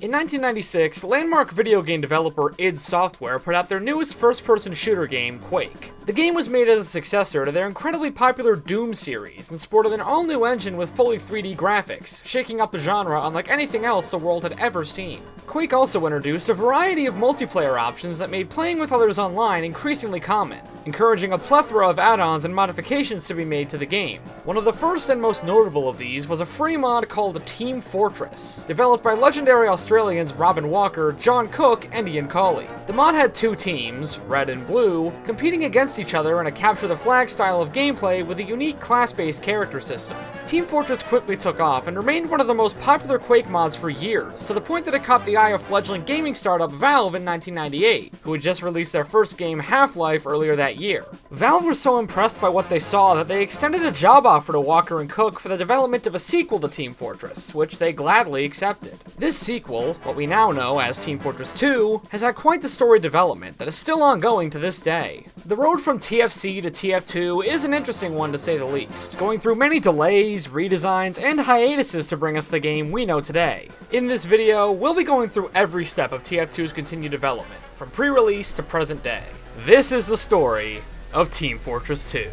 In 1996, landmark video game developer id Software put out their newest first-person shooter game, Quake. The game was made as a successor to their incredibly popular Doom series and sported an all-new engine with fully 3D graphics, shaking up the genre unlike anything else the world had ever seen. Quake also introduced a variety of multiplayer options that made playing with others online increasingly common, encouraging a plethora of add-ons and modifications to be made to the game. One of the first and most notable of these was a free mod called Team Fortress, developed by legendary Australians Robin Walker, John Cook, and Ian Cawley. The mod had two teams, red and blue, competing against each other in a capture-the-flag style of gameplay with a unique class-based character system. Team Fortress quickly took off and remained one of the most popular Quake mods for years, to the point that it caught the eye of fledgling gaming startup Valve in 1998, who had just released their first game, Half-Life, earlier that year. Valve was so impressed by what they saw that they extended a job offer to Walker and Cook for the development of a sequel to Team Fortress, which they gladly accepted. This sequel, what we now know as Team Fortress 2, has had quite the story development that is still ongoing to this day. The road from TFC to TF2 is an interesting one to say the least, going through many delays, redesigns, and hiatuses to bring us the game we know today. In this video, we'll be going through every step of TF2's continued development, from pre-release to present day. This is the story of Team Fortress 2.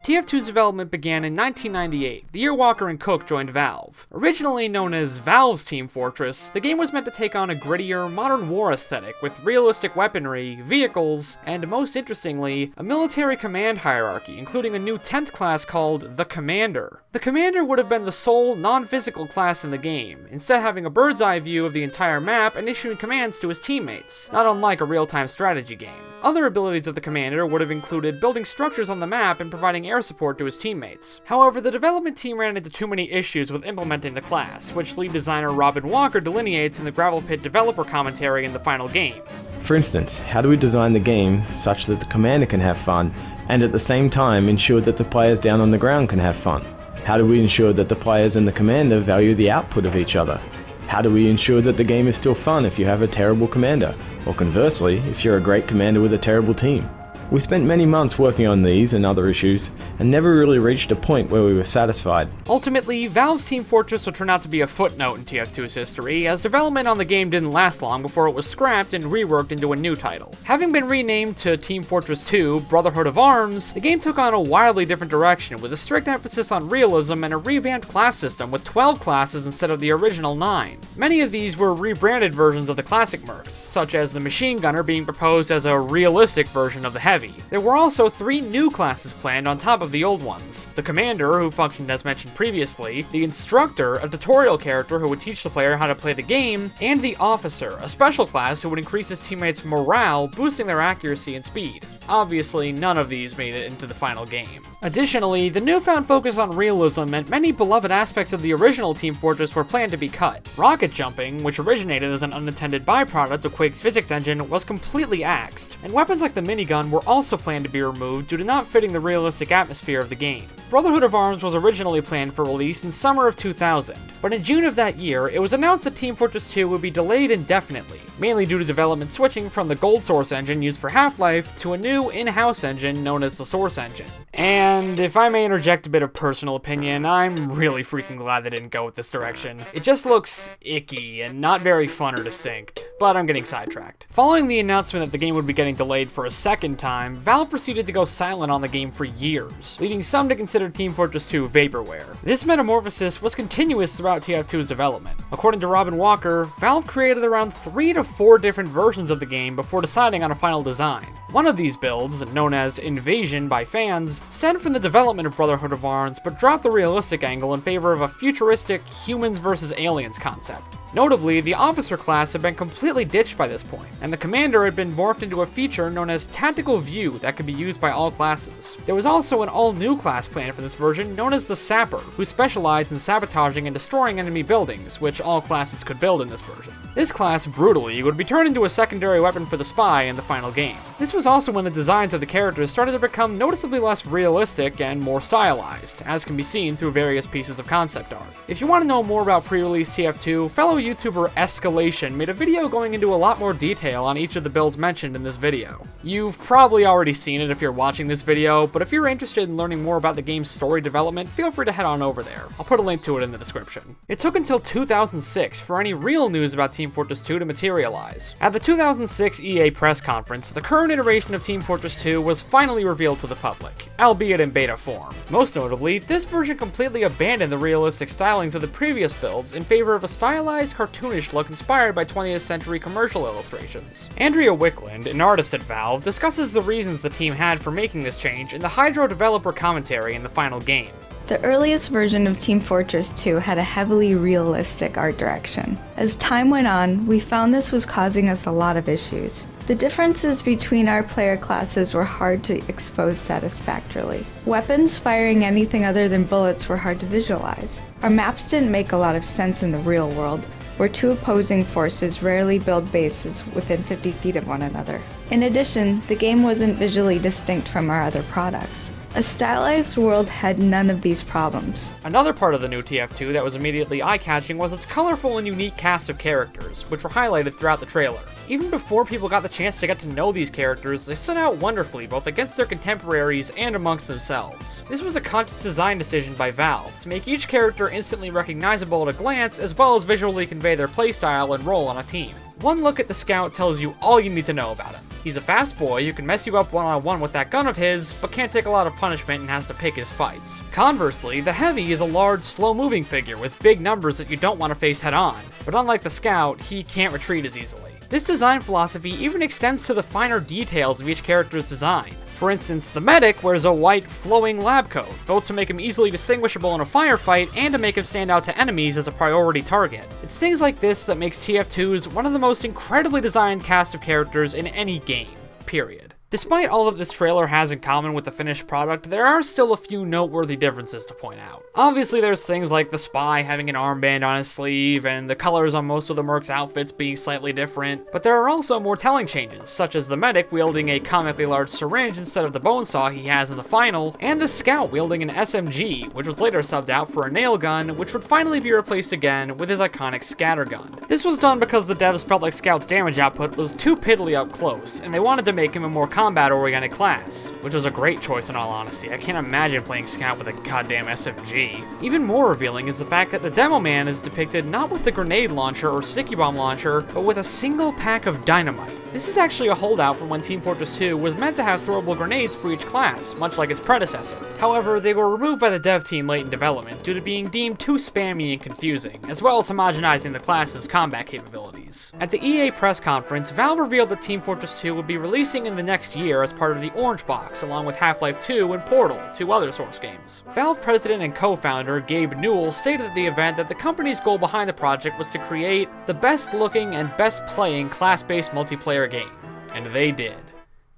TF2's development began in 1998, the year Walker and Cook joined Valve. Originally known as Valve's Team Fortress, the game was meant to take on a grittier, modern war aesthetic with realistic weaponry, vehicles, and most interestingly, a military command hierarchy, including a new 10th class called the Commander. The Commander would have been the sole, non-physical class in the game, instead having a bird's eye view of the entire map and issuing commands to his teammates, not unlike a real-time strategy game. Other abilities of the Commander would have included building structures on the map and providing air support to his teammates. However, the development team ran into too many issues with implementing the class, which lead designer Robin Walker delineates in the Gravel Pit developer commentary in the final game. For instance, how do we design the game such that the commander can have fun, and at the same time ensure that the players down on the ground can have fun? How do we ensure that the players and the commander value the output of each other? How do we ensure that the game is still fun if you have a terrible commander? Or conversely, if you're a great commander with a terrible team? We spent many months working on these and other issues, and never really reached a point where we were satisfied. Ultimately, Valve's Team Fortress would turn out to be a footnote in TF2's history, as development on the game didn't last long before it was scrapped and reworked into a new title. Having been renamed to Team Fortress 2 Brotherhood of Arms, the game took on a wildly different direction, with a strict emphasis on realism and a revamped class system with 12 classes instead of the original 9. Many of these were rebranded versions of the classic mercs, such as the Machine Gunner being proposed as a realistic version of the Heavy. There were also 3 new classes planned on top of the old ones. The Commander, who functioned as mentioned previously, the Instructor, a tutorial character who would teach the player how to play the game, and the Officer, a special class who would increase his teammates' morale, boosting their accuracy and speed. Obviously, none of these made it into the final game. Additionally, the newfound focus on realism meant many beloved aspects of the original Team Fortress were planned to be cut. Rocket jumping, which originated as an unintended byproduct of Quake's physics engine, was completely axed, and weapons like the minigun were also planned to be removed due to not fitting the realistic atmosphere of the game. Brotherhood of Arms was originally planned for release in summer of 2000, but in June of that year, it was announced that Team Fortress 2 would be delayed indefinitely, mainly due to development switching from the Gold Source engine used for Half-Life to a new in-house engine known as the Source engine. And if I may interject a bit of personal opinion, I'm really freaking glad they didn't go with this direction. It just looks icky and not very fun or distinct, but I'm getting sidetracked. Following the announcement that the game would be getting delayed for a second time, Valve proceeded to go silent on the game for years, leading some to consider Team Fortress 2 vaporware. This metamorphosis was continuous throughout TF2's development. According to Robin Walker, Valve created around 3 to 4 different versions of the game before deciding on a final design. One of these builds, known as Invasion by fans, stemmed from the development of Brotherhood of Arms, but dropped the realistic angle in favor of a futuristic humans versus aliens concept. Notably, the officer class had been completely ditched by this point, and the commander had been morphed into a feature known as Tactical View that could be used by all classes. There was also an all-new class planned for this version known as the Sapper, who specialized in sabotaging and destroying enemy buildings, which all classes could build in this version. This class, brutally, would be turned into a secondary weapon for the spy in the final game. This was also when the designs of the characters started to become noticeably less realistic and more stylized, as can be seen through various pieces of concept art. If you want to know more about pre-release TF2, fellow YouTuber Escalation made a video going into a lot more detail on each of the builds mentioned in this video. You've probably already seen it if you're watching this video, but if you're interested in learning more about the game's story development, feel free to head on over there. I'll put a link to it in the description. It took until 2006 for any real news about Team Fortress 2 to materialize. At the 2006 EA press conference, the current iteration of Team Fortress 2 was finally revealed to the public, albeit in beta form. Most notably, this version completely abandoned the realistic stylings of the previous builds in favor of a stylized, cartoonish look inspired by 20th century commercial illustrations. Andrea Wickland, an artist at Valve, discusses the reasons the team had for making this change in the Hydro developer commentary in the final game. The earliest version of Team Fortress 2 had a heavily realistic art direction. As time went on, we found this was causing us a lot of issues. The differences between our player classes were hard to expose satisfactorily. Weapons firing anything other than bullets were hard to visualize. Our maps didn't make a lot of sense in the real world, where two opposing forces rarely build bases within 50 feet of one another. In addition, the game wasn't visually distinct from our other products. A stylized world had none of these problems. Another part of the new TF2 that was immediately eye-catching was its colorful and unique cast of characters, which were highlighted throughout the trailer. Even before people got the chance to get to know these characters, they stood out wonderfully both against their contemporaries and amongst themselves. This was a conscious design decision by Valve, to make each character instantly recognizable at a glance, as well as visually convey their playstyle and role on a team. One look at the Scout tells you all you need to know about him. He's a fast boy who can mess you up one-on-one with that gun of his, but can't take a lot of punishment and has to pick his fights. Conversely, the Heavy is a large, slow-moving figure with big numbers that you don't want to face head-on, but unlike the Scout, he can't retreat as easily. This design philosophy even extends to the finer details of each character's design. For instance, the Medic wears a white, flowing lab coat, both to make him easily distinguishable in a firefight and to make him stand out to enemies as a priority target. It's things like this that makes TF2's one of the most incredibly designed cast of characters in any game, period. Despite all that this trailer has in common with the finished product, there are still a few noteworthy differences to point out. Obviously, there's things like the spy having an armband on his sleeve, and the colors on most of the mercs' outfits being slightly different, but there are also more telling changes, such as the Medic wielding a comically large syringe instead of the bone saw he has in the final, and the Scout wielding an SMG, which was later subbed out for a nail gun, which would finally be replaced again with his iconic scattergun. This was done because the devs felt like Scout's damage output was too piddly up close, and they wanted to make him a more combat-oriented class, which was a great choice in all honesty. I can't imagine playing Scout with a goddamn SMG. Even more revealing is the fact that the Demo Man is depicted not with the grenade launcher or sticky bomb launcher, but with a single pack of dynamite. This is actually a holdout from when Team Fortress 2 was meant to have throwable grenades for each class, much like its predecessor. However, they were removed by the dev team late in development due to being deemed too spammy and confusing, as well as homogenizing the class's combat capabilities. At the EA press conference, Valve revealed that Team Fortress 2 would be releasing in the next year as part of the Orange Box, along with Half-Life 2 and Portal, two other Source games. Valve president and co-founder Gabe Newell stated at the event that the company's goal behind the project was to create the best-looking and best-playing class-based multiplayer game. And they did.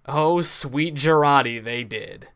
Oh, sweet Girardi, they did.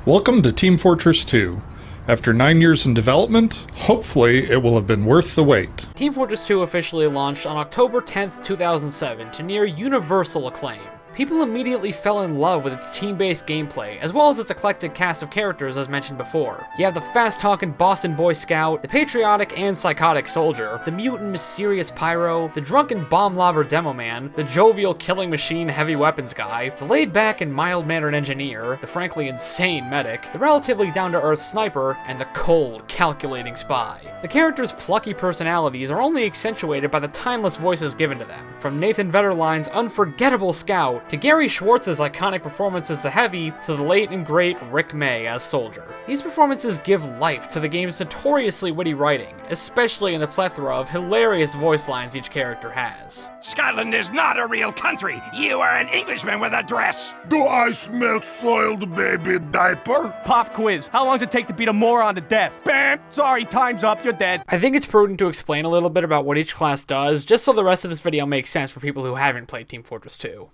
Welcome to Team Fortress 2. After 9 years in development, hopefully it will have been worth the wait. Team Fortress 2 officially launched on October 10th, 2007 to near universal acclaim. People immediately fell in love with its team-based gameplay, as well as its eclectic cast of characters as mentioned before. You have the fast-talking Boston Boy Scout, the patriotic and psychotic soldier, the mutant mysterious Pyro, the drunken bomb-lobber Demo Man, the jovial killing machine heavy weapons guy, the laid-back and mild-mannered engineer, the frankly insane medic, the relatively down-to-earth sniper, and the cold, calculating spy. The characters' plucky personalities are only accentuated by the timeless voices given to them, from Nathan Vetterline's unforgettable Scout out, to Gary Schwartz's iconic performance as the Heavy, to the late and great Rick May as Soldier. These performances give life to the game's notoriously witty writing, especially in the plethora of hilarious voice lines each character has. Scotland is not a real country. You are an Englishman with a dress. Do I smell soiled baby diaper? Pop quiz. How long does it take to beat a moron to death? Bam! Sorry, time's up. You're dead. I think it's prudent to explain a little bit about what each class does, just so the rest of this video makes sense for people who haven't played Team Fortress 2.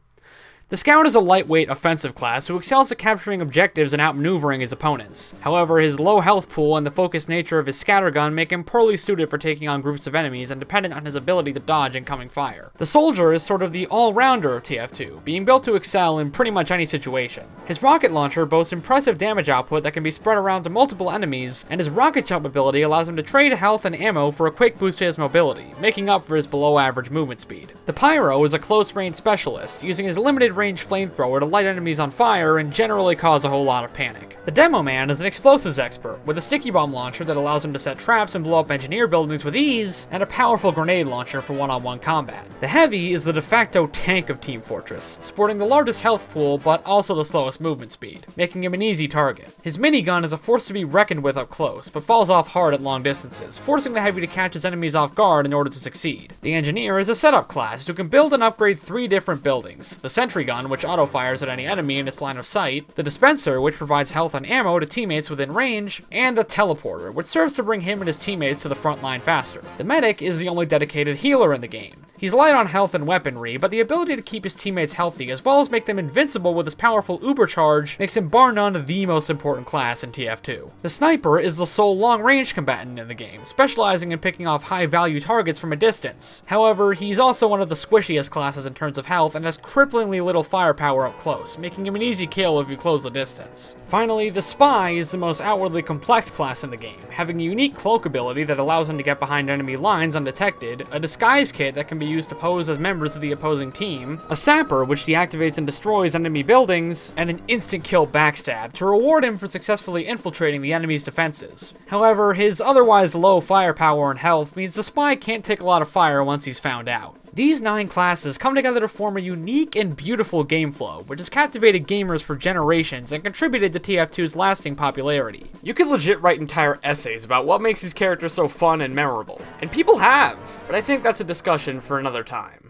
The Scout is a lightweight offensive class who excels at capturing objectives and outmaneuvering his opponents. However, his low health pool and the focused nature of his scattergun make him poorly suited for taking on groups of enemies and dependent on his ability to dodge incoming fire. The Soldier is sort of the all-rounder of TF2, being built to excel in pretty much any situation. His rocket launcher boasts impressive damage output that can be spread around to multiple enemies, and his rocket jump ability allows him to trade health and ammo for a quick boost to his mobility, making up for his below-average movement speed. The Pyro is a close-range specialist, using his limited range flamethrower to light enemies on fire and generally cause a whole lot of panic. The Demo Man is an explosives expert, with a sticky bomb launcher that allows him to set traps and blow up engineer buildings with ease, and a powerful grenade launcher for one-on-one combat. The Heavy is the de facto tank of Team Fortress, sporting the largest health pool but also the slowest movement speed, making him an easy target. His minigun is a force to be reckoned with up close, but falls off hard at long distances, forcing the Heavy to catch his enemies off guard in order to succeed. The Engineer is a setup class who can build and upgrade 3 different buildings: the Sentry Gun, which auto-fires at any enemy in its line of sight, the Dispenser, which provides health and ammo to teammates within range, and the Teleporter, which serves to bring him and his teammates to the front line faster. The Medic is the only dedicated healer in the game. He's light on health and weaponry, but the ability to keep his teammates healthy as well as make them invincible with his powerful Uber charge makes him bar none the most important class in TF2. The Sniper is the sole long-range combatant in the game, specializing in picking off high-value targets from a distance. However, he's also one of the squishiest classes in terms of health and has cripplingly little firepower up close, making him an easy kill if you close the distance. Finally, the Spy is the most outwardly complex class in the game, having a unique cloak ability that allows him to get behind enemy lines undetected, a disguise kit that can be used to pose as members of the opposing team, a Sapper which deactivates and destroys enemy buildings, and an instant kill backstab to reward him for successfully infiltrating the enemy's defenses. However, his otherwise low firepower and health means the Spy can't take a lot of fire once he's found out. These 9 classes come together to form a unique and beautiful game flow, which has captivated gamers for generations and contributed to TF2's lasting popularity. You could legit write entire essays about what makes these characters so fun and memorable, and people have, but I think that's a discussion for another time.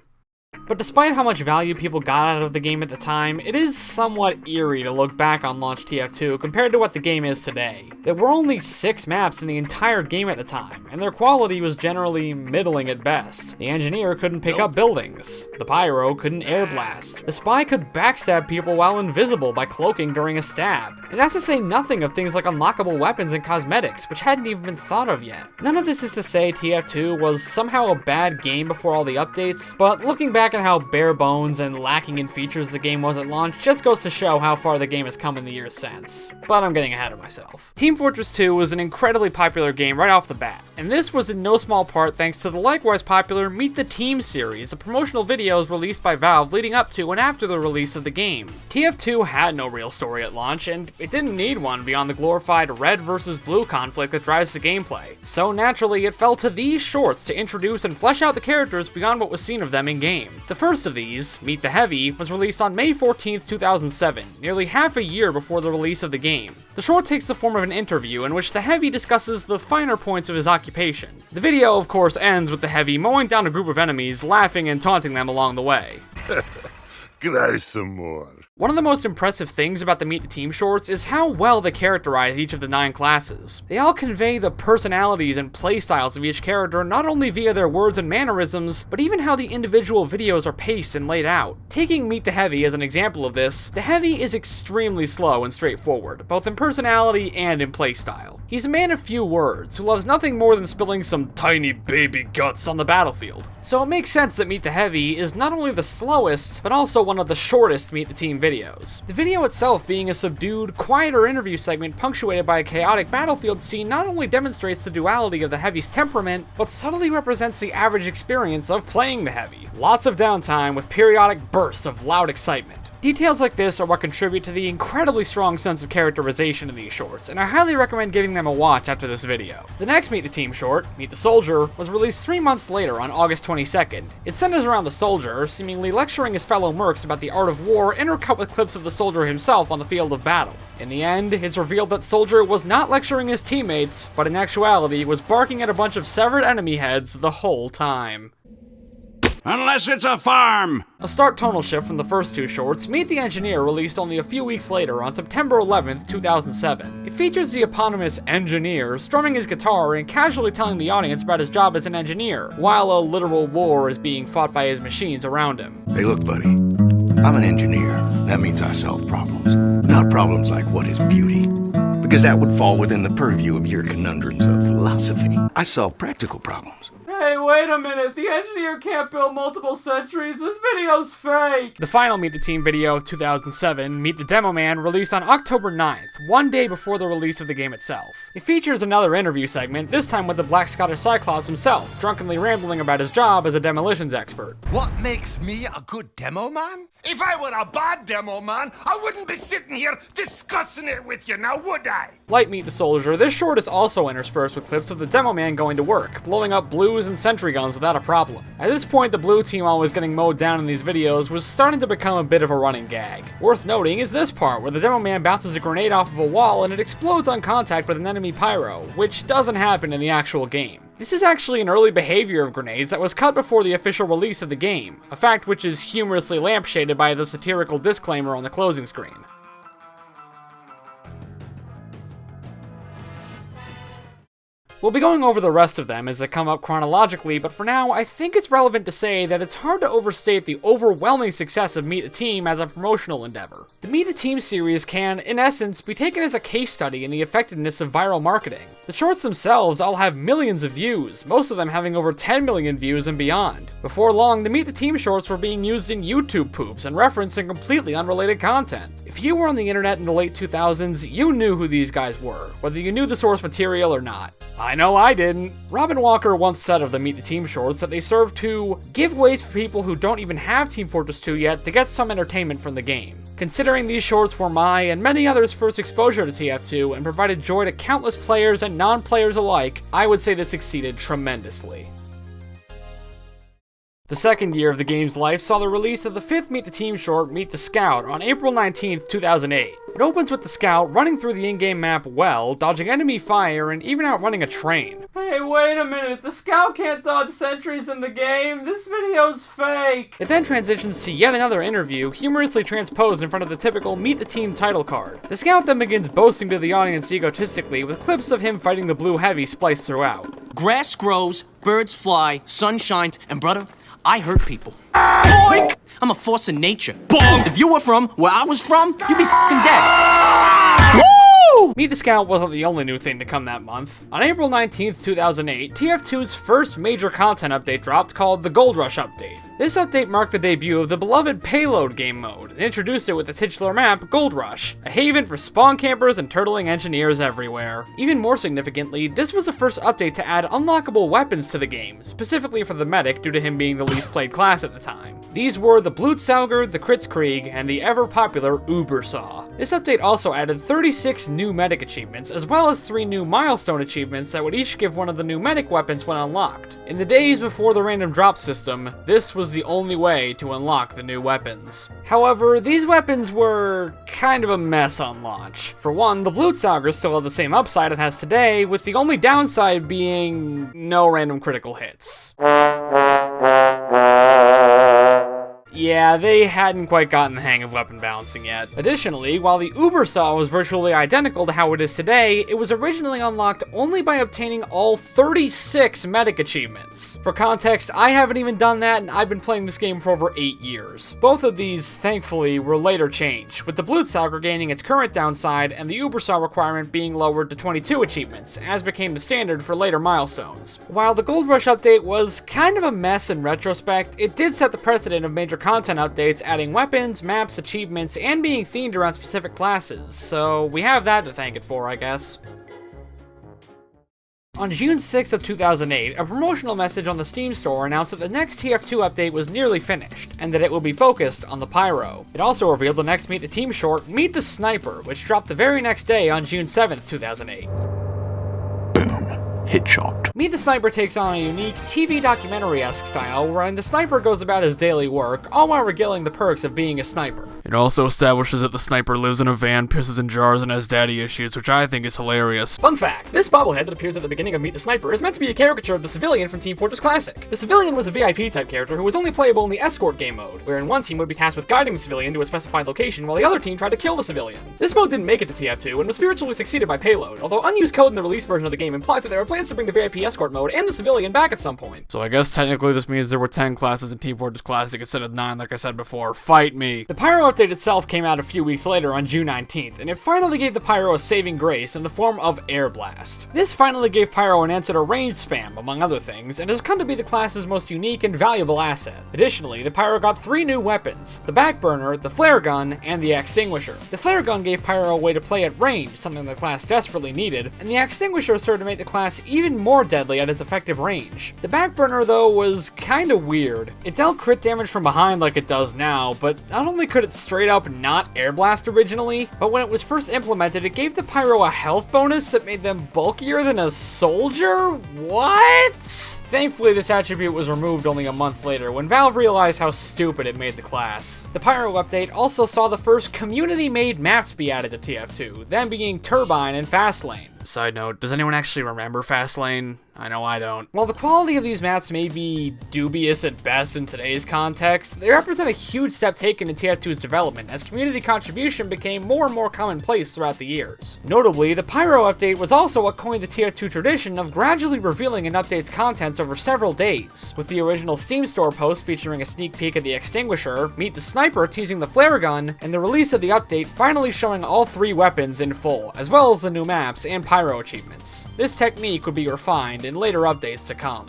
But despite how much value people got out of the game at the time, it is somewhat eerie to look back on launch TF2 compared to what the game is today. There were only 6 maps in the entire game at the time, and their quality was generally middling at best. The Engineer couldn't pick up buildings. The Pyro couldn't air blast. The Spy could backstab people while invisible by cloaking during a stab. And that's to say nothing of things like unlockable weapons and cosmetics, which hadn't even been thought of yet. None of this is to say TF2 was somehow a bad game before all the updates, but looking back at how bare bones and lacking in features the game was at launch just goes to show how far the game has come in the years since. But I'm getting ahead of myself. Team Fortress 2 was an incredibly popular game right off the bat, and this was in no small part thanks to the likewise popular Meet the Team series of promotional videos released by Valve leading up to and after the release of the game. TF2 had no real story at launch, and it didn't need one beyond the glorified red versus blue conflict that drives the gameplay. So naturally, it fell to these shorts to introduce and flesh out the characters beyond what was seen of them in-game. The first of these, Meet the Heavy, was released on May 14th, 2007, nearly half a year before the release of the game. The short takes the form of an interview in which the Heavy discusses the finer points of his occupation. The video, of course, ends with the Heavy mowing down a group of enemies, laughing and taunting them along the way. Cry some more. One of the most impressive things about the Meet the Team shorts is how well they characterize each of the 9 classes. They all convey the personalities and playstyles of each character not only via their words and mannerisms, but even how the individual videos are paced and laid out. Taking Meet the Heavy as an example of this, the Heavy is extremely slow and straightforward, both in personality and in playstyle. He's a man of few words, who loves nothing more than spilling some tiny baby guts on the battlefield. So it makes sense that Meet the Heavy is not only the slowest, but also one of the shortest Meet the Team videos. The video itself being a subdued, quieter interview segment punctuated by a chaotic battlefield scene not only demonstrates the duality of the Heavy's temperament, but subtly represents the average experience of playing the Heavy. Lots of downtime with periodic bursts of loud excitement. Details like this are what contribute to the incredibly strong sense of characterization in these shorts, and I highly recommend giving them a watch after this video. The next Meet the Team short, Meet the Soldier, was released 3 months later on August 22nd. It centers around the soldier, seemingly lecturing his fellow mercs about the art of war, intercut with clips of the soldier himself on the field of battle. In the end, it's revealed that Soldier was not lecturing his teammates, but in actuality was barking at a bunch of severed enemy heads the whole time. Unless it's a farm! A stark tonal shift from the first two shorts, Meet the Engineer released only a few weeks later on September 11th, 2007. It features the eponymous engineer strumming his guitar and casually telling the audience about his job as an engineer, while a literal war is being fought by his machines around him. Hey, look, buddy. I'm an engineer. That means I solve problems. Not problems like what is beauty, because that would fall within the purview of your conundrums of philosophy. I solve practical problems. Hey, wait a minute, the engineer can't build multiple sentries, this video's fake! The final Meet the Team video of 2007, Meet the Demo Man, released on October 9th, one day before the release of the game itself. It features another interview segment, this time with the Black Scottish Cyclops himself, drunkenly rambling about his job as a demolitions expert. What makes me a good demo man? If I were a bad demo man, I wouldn't be sitting here discussing it with you now, would I? Like Meet the Soldier, this short is also interspersed with clips of the Demo Man going to work, blowing up blues and sentry guns without a problem. At this point, the blue team always getting mowed down in these videos was starting to become a bit of a running gag. Worth noting is this part, where the Demo Man bounces a grenade off of a wall and it explodes on contact with an enemy pyro, which doesn't happen in the actual game. This is actually an early behavior of grenades that was cut before the official release of the game, a fact which is humorously lampshaded by the satirical disclaimer on the closing screen. We'll be going over the rest of them as they come up chronologically, but for now, I think it's relevant to say that it's hard to overstate the overwhelming success of Meet the Team as a promotional endeavor. The Meet the Team series can, in essence, be taken as a case study in the effectiveness of viral marketing. The shorts themselves all have millions of views, most of them having over 10 million views and beyond. Before long, the Meet the Team shorts were being used in YouTube poops and referenced in completely unrelated content. If you were on the internet in the late 2000s, you knew who these guys were, whether you knew the source material or not. I know I didn't. Robin Walker once said of the Meet the Team shorts that they serve to give ways for people who don't even have Team Fortress 2 yet to get some entertainment from the game. Considering these shorts were my and many others' first exposure to TF2 and provided joy to countless players and non-players alike, I would say this succeeded tremendously. The second year of the game's life saw the release of the fifth Meet the Team short, Meet the Scout, on April 19th, 2008. It opens with the Scout running through the in-game map well, dodging enemy fire, and even outrunning a train. Hey, wait a minute, the Scout can't dodge sentries in the game, this video's fake! It then transitions to yet another interview, humorously transposed in front of the typical Meet the Team title card. The Scout then begins boasting to the audience egotistically, with clips of him fighting the Blue Heavy spliced throughout. Grass grows, birds fly, sun shines, and brother, I hurt people. Boink! I'm a force of nature. Bonk! If you were from where I was from, you'd be f***ing dead. Woo! Meet the Scout wasn't the only new thing to come that month. On April 19th, 2008, TF2's first major content update dropped called the Gold Rush Update. This update marked the debut of the beloved Payload game mode, and introduced it with the titular map, Gold Rush, a haven for spawn campers and turtling engineers everywhere. Even more significantly, this was the first update to add unlockable weapons to the game, specifically for the medic due to him being the least played class at the time. These were the Blutsauger, the Kritzkrieg, and the ever-popular Ubersaw. This update also added 36 new medic achievements, as well as 3 new milestone achievements that would each give one of the new medic weapons when unlocked. In the days before the random drop system, this was the only way to unlock the new weapons. However, these weapons were kind of a mess on launch. For one, the Blutsauger still had the same upside it has today, with the only downside being no random critical hits. Yeah, they hadn't quite gotten the hang of weapon balancing yet. Additionally, while the Ubersaw was virtually identical to how it is today, it was originally unlocked only by obtaining all 36 medic achievements. For context, I haven't even done that, and I've been playing this game for over 8 years. Both of these, thankfully, were later changed, with the Blutsauger gaining its current downside and the Ubersaw requirement being lowered to 22 achievements, as became the standard for later milestones. While the Gold Rush update was kind of a mess in retrospect, it did set the precedent of major content updates, adding weapons, maps, achievements, and being themed around specific classes, so we have that to thank it for, I guess. On June 6th of 2008, a promotional message on the Steam store announced that the next TF2 update was nearly finished, and that it would be focused on the Pyro. It also revealed the next Meet the Team short, Meet the Sniper, which dropped the very next day on June 7th, 2008. Headshot. Meet the Sniper takes on a unique TV documentary-esque style wherein the sniper goes about his daily work, all while regaling the perks of being a sniper. It also establishes that the sniper lives in a van, pisses in jars, and has daddy issues, which I think is hilarious. Fun fact, this bobblehead that appears at the beginning of Meet the Sniper is meant to be a caricature of the Civilian from Team Fortress Classic. The Civilian was a VIP-type character who was only playable in the escort game mode, wherein one team would be tasked with guiding the Civilian to a specified location while the other team tried to kill the Civilian. This mode didn't make it to TF2 and was spiritually succeeded by Payload, although unused code in the release version of the game implies that there are plans to bring the VIP escort mode and the Civilian back at some point. So I guess technically this means there were 10 classes in Team Fortress Classic instead of 9 like I said before. Fight me! The Pyro update itself came out a few weeks later on June 19th, and it finally gave the Pyro a saving grace in the form of Air Blast. This finally gave Pyro an answer to range spam, among other things, and has come to be the class's most unique and valuable asset. Additionally, the Pyro got 3 new weapons: the Backburner, the Flare Gun, and the Extinguisher. The Flare Gun gave Pyro a way to play at range, something the class desperately needed, and the Extinguisher served to make the class even more deadly at its effective range. The Backburner, though, was kinda weird. It dealt crit damage from behind like it does now, but not only could it straight up not Air Blast originally, but when it was first implemented, it gave the Pyro a health bonus that made them bulkier than a soldier? What? Thankfully, this attribute was removed only a month later, when Valve realized how stupid it made the class. The Pyro update also saw the first community-made maps be added to TF2, them being Turbine and Fastlane. Side note, does anyone actually remember Fastlane? I know I don't. While the quality of these maps may be dubious at best in today's context, they represent a huge step taken in TF2's development as community contribution became more and more commonplace throughout the years. Notably, the Pyro update was also what coined the TF2 tradition of gradually revealing an update's contents over several days, with the original Steam store post featuring a sneak peek of the Extinguisher, Meet the Sniper teasing the Flare Gun, and the release of the update finally showing all 3 weapons in full, as well as the new maps and Pyro achievements. This technique would be refined in later updates to come.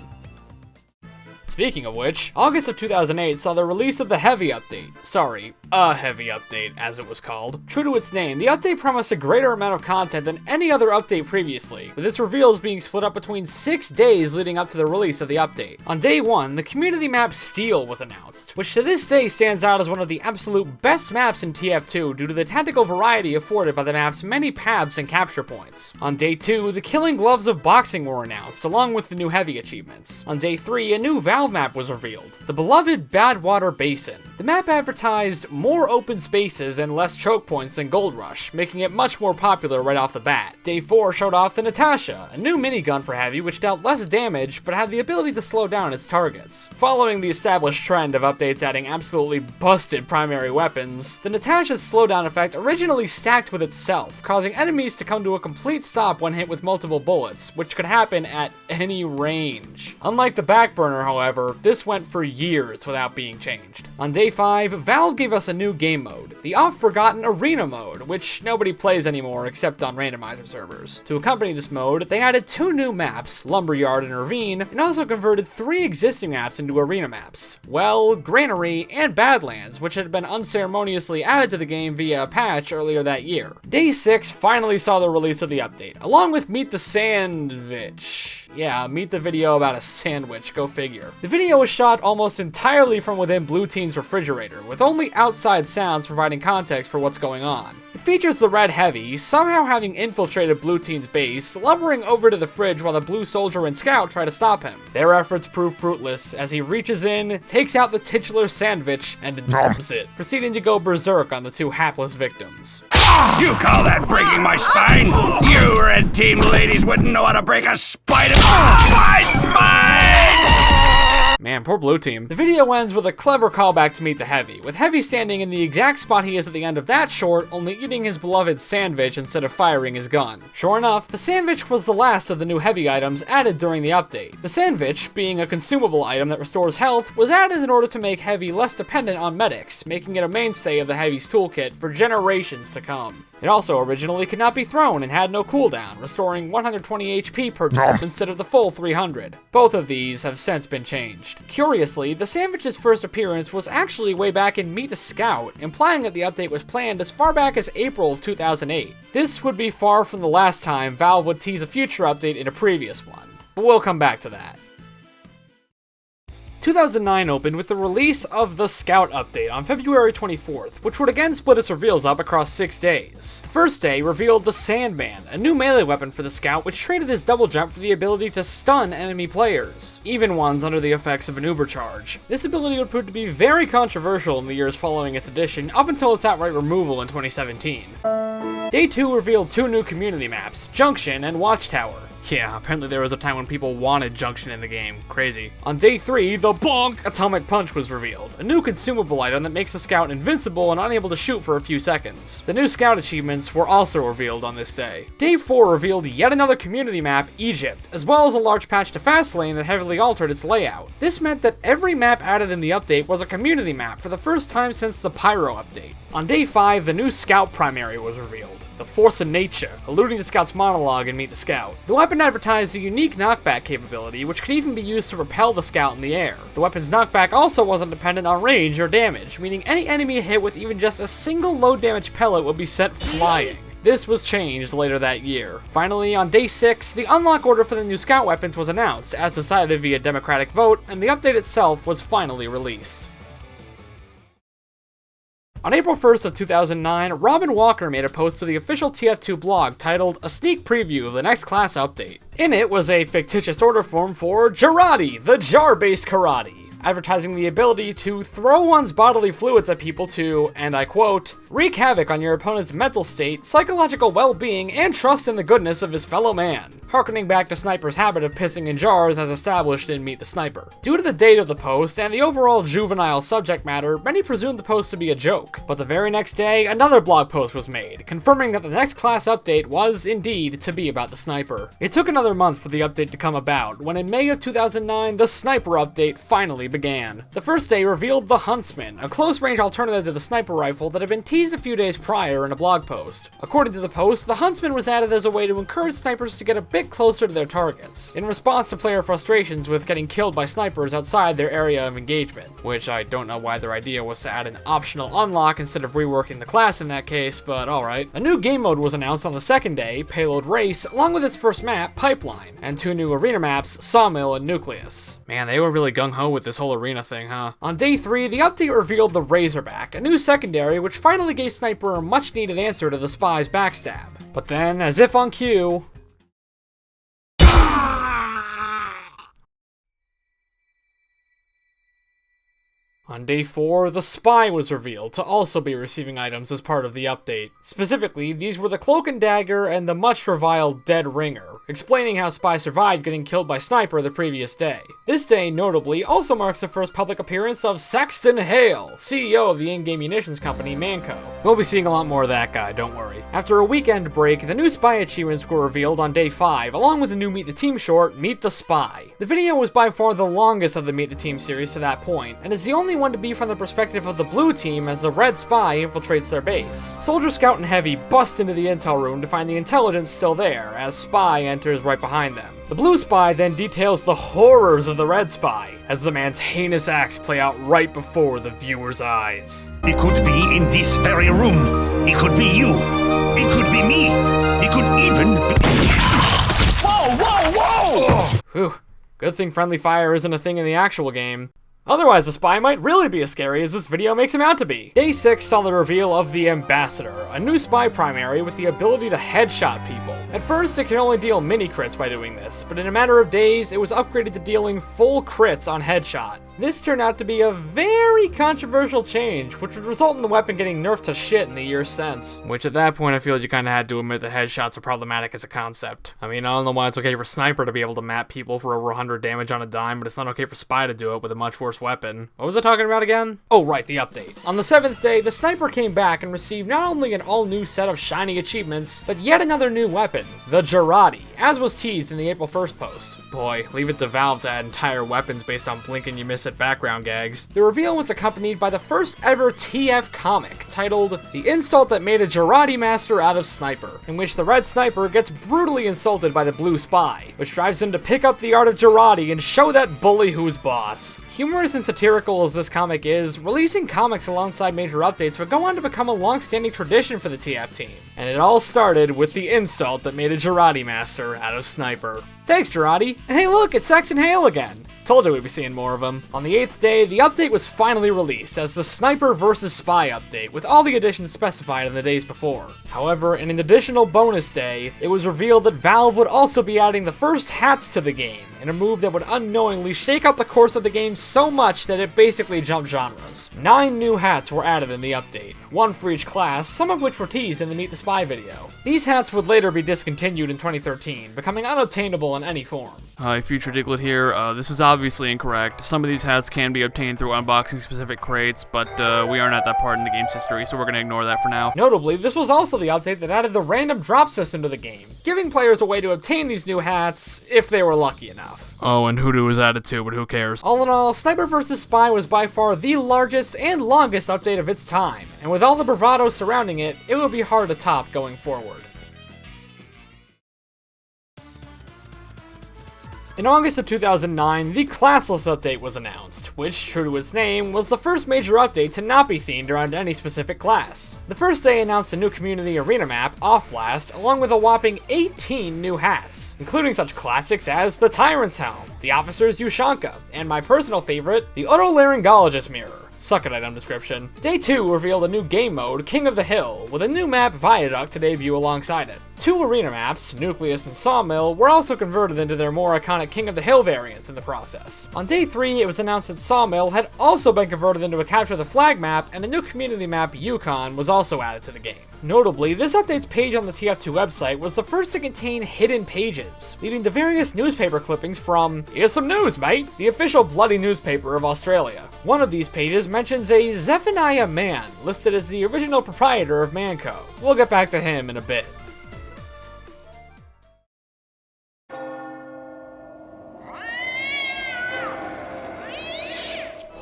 Speaking of which, August of 2008 saw the release of the Heavy Update. Sorry, a Heavy Update, as it was called. True to its name, the update promised a greater amount of content than any other update previously, with its reveals being split up between 6 days leading up to the release of the update. On day 1, the community map Steel was announced, which to this day stands out as one of the absolute best maps in TF2 due to the tactical variety afforded by the map's many paths and capture points. On day 2, the Killing Gloves of Boxing were announced, along with the new Heavy achievements. On day 3, a new Valve map was revealed, the beloved Badwater Basin. The map advertised more open spaces and less choke points than Gold Rush, making it much more popular right off the bat. Day 4 showed off the Natasha, a new minigun for Heavy which dealt less damage but had the ability to slow down its targets. Following the established trend of updates adding absolutely busted primary weapons, the Natasha's slowdown effect originally stacked with itself, causing enemies to come to a complete stop when hit with multiple bullets, which could happen at any range. Unlike the Backburner, however, this went for years without being changed. On day 5, Valve gave us a new game mode, the oft-forgotten Arena mode, which nobody plays anymore except on randomizer servers. To accompany this mode, they added 2 new maps, Lumberyard and Ravine, and also converted 3 existing maps into arena maps, Well, Granary, and Badlands, which had been unceremoniously added to the game via a patch earlier that year. Day 6 finally saw the release of the update, along with Meet the Sandwich. Yeah, meet the video about a sandwich, go figure. The video was shot almost entirely from within Blue Team's refrigerator, with only outside sounds providing context for what's going on. It features the Red Heavy somehow having infiltrated Blue Team's base, lumbering over to the fridge while the Blue Soldier and Scout try to stop him. Their efforts prove fruitless as he reaches in, takes out the titular sandwich, and dumps it, proceeding to go berserk on the 2 hapless victims. You call that breaking my spine? You red team ladies wouldn't know how to break a spine of my spine! Man, poor Blue Team. The video ends with a clever callback to Meet the Heavy, with Heavy standing in the exact spot he is at the end of that short, only eating his beloved sandwich instead of firing his gun. Sure enough, the sandwich was the last of the new Heavy items added during the update. The sandwich, being a consumable item that restores health, was added in order to make Heavy less dependent on medics, making it a mainstay of the Heavy's toolkit for generations to come. It also originally could not be thrown and had no cooldown, restoring 120 HP per jump instead of the full 300. Both of these have since been changed. Curiously, the sandwich's first appearance was actually way back in Meet the Scout, implying that the update was planned as far back as April of 2008. This would be far from the last time Valve would tease a future update in a previous one, but we'll come back to that. 2009 opened with the release of the Scout update on February 24th, which would again split its reveals up across 6 days. The first day revealed the Sandman, a new melee weapon for the Scout which traded his double jump for the ability to stun enemy players, even ones under the effects of an uber charge. This ability would prove to be very controversial in the years following its addition, up until its outright removal in 2017. Day 2 revealed 2 new community maps, Junction and Watchtower. Yeah, apparently there was a time when people wanted Junction in the game. Crazy. On day 3, the bonk Atomic Punch was revealed, a new consumable item that makes the Scout invincible and unable to shoot for a few seconds. The new Scout achievements were also revealed on this day. Day 4 revealed yet another community map, Egypt, as well as a large patch to Fastlane that heavily altered its layout. This meant that every map added in the update was a community map for the first time since the Pyro update. On day 5, the new Scout primary was revealed, the Force of Nature, alluding to Scout's monologue in Meet the Scout. The weapon advertised a unique knockback capability, which could even be used to repel the Scout in the air. The weapon's knockback also wasn't dependent on range or damage, meaning any enemy hit with even just a single low damage pellet would be sent flying. This was changed later that year. Finally, on day 6, the unlock order for the new Scout weapons was announced, as decided via democratic vote, and the update itself was finally released. On April 1st of 2009, Robin Walker made a post to the official TF2 blog titled A Sneak Preview of the Next Class Update. In it was a fictitious order form for Jarate, the jar-based karate, advertising the ability to throw one's bodily fluids at people to, and I quote, wreak havoc on your opponent's mental state, psychological well-being, and trust in the goodness of his fellow man, harkening back to Sniper's habit of pissing in jars as established in Meet the Sniper. Due to the date of the post and the overall juvenile subject matter, many presumed the post to be a joke, but the very next day, another blog post was made, confirming that the next class update was, indeed, to be about the Sniper. It took another month for the update to come about, when in May of 2009, the Sniper update finally began. The first day revealed the Huntsman, a close-range alternative to the sniper rifle that had been teased a few days prior in a blog post. According to the post, the Huntsman was added as a way to encourage snipers to get a bit closer to their targets, in response to player frustrations with getting killed by snipers outside their area of engagement, which I don't know why their idea was to add an optional unlock instead of reworking the class in that case, but alright. A new game mode was announced on the second day, Payload Race, along with its first map, Pipeline, and 2 new arena maps, Sawmill and Nucleus. Man, they were really gung-ho with this whole arena thing, huh? On day 3, the update revealed the Razorback, a new secondary which finally gave Sniper a much-needed answer to the spy's backstab. But then, as if on cue, on day 4, the Spy was revealed to also be receiving items as part of the update. Specifically, these were the Cloak and Dagger and the much reviled Dead Ringer, explaining how Spy survived getting killed by Sniper the previous day. This day, notably, also marks the first public appearance of Saxton Hale, CEO of the in-game munitions company Manco. We'll be seeing a lot more of that guy, don't worry. After a weekend break, the new Spy achievements were revealed on day 5, along with the new Meet the Team short, Meet the Spy. The video was by far the longest of the Meet the Team series to that point, and is the only one to be from the perspective of the blue team as the red spy infiltrates their base. Soldier, Scout, and Heavy bust into the intel room to find the intelligence still there, as Spy enters right behind them. The blue spy then details the horrors of the red spy, as the man's heinous acts play out right before the viewer's eyes. He could be in this very room. He could be you. It could be me. It could even be... Whoa, whoa, whoa! Whew. Good thing friendly fire isn't a thing in the actual game. Otherwise, the spy might really be as scary as this video makes him out to be. Day 6 saw the reveal of the Ambassador, a new spy primary with the ability to headshot people. At first, it could only deal mini crits by doing this, but in a matter of days, it was upgraded to dealing full crits on headshot. This turned out to be a very controversial change, which would result in the weapon getting nerfed to shit in the years since. Which at that point I feel you kinda had to admit that headshots are problematic as a concept. I mean, I don't know why it's okay for Sniper to be able to map people for over 100 damage on a dime, but it's not okay for Spy to do it with a much worse weapon. What was I talking about again? Oh right, the update. On the 7th day, the Sniper came back and received not only an all-new set of shiny achievements, but yet another new weapon, the Jarate, as was teased in the April 1st post. Boy, leave it to Valve to add entire weapons based on blink and you miss explicit background gags. The reveal was accompanied by the first ever TF comic, titled The Insult That Made a Jarate Master Out of Sniper, in which the red sniper gets brutally insulted by the blue spy, which drives him to pick up the art of Jarate and show that bully who's boss. Humorous and satirical as this comic is, releasing comics alongside major updates would go on to become a long-standing tradition for the TF team. And it all started with the insult that made a Jarate Master out of Sniper. Thanks, Jarate! And hey look, it's Saxon Hale again! Told you we'd be seeing more of him. On the 8th day, the update was finally released as the Sniper vs. Spy update, with all the additions specified in the days before. However, in an additional bonus day, it was revealed that Valve would also be adding the first hats to the game, in a move that would unknowingly shake up the course of the game so much that it basically jumped genres. 9 new hats were added in the update, 1 for each class, some of which were teased in the Meet the Spy video. These hats would later be discontinued in 2013, becoming unobtainable in any form. Hi, Future Diglett here. This is obviously incorrect. Some of these hats can be obtained through unboxing specific crates, but we aren't at that part in the game's history, so we're gonna ignore that for now. Notably, this was also the update that added the random drop system to the game, giving players a way to obtain these new hats if they were lucky enough. Oh, and Hoodoo was added too, but who cares? All in all, Sniper vs. Spy was by far the largest and longest update of its time, and with all the bravado surrounding it, it would be hard to top going forward. In August of 2009, the Classless update was announced, which, true to its name, was the first major update to not be themed around any specific class. The first day announced a new community arena map, Off Blast, along with a whopping 18 new hats, including such classics as the Tyrant's Helm, the Officer's Ushanka, and my personal favorite, the Otolaryngologist Mirror. Suck it, item description. Day 2 revealed a new game mode, King of the Hill, with a new map, Viaduct, to debut alongside it. 2 arena maps, Nucleus and Sawmill, were also converted into their more iconic King of the Hill variants in the process. On day 3, it was announced that Sawmill had also been converted into a Capture the Flag map, and a new community map, Yukon, was also added to the game. Notably, this update's page on the TF2 website was the first to contain hidden pages, leading to various newspaper clippings from Here's Some News, Mate, the official bloody newspaper of Australia. One of these pages mentions a Zephaniah Mann, listed as the original proprietor of Manco. We'll get back to him in a bit.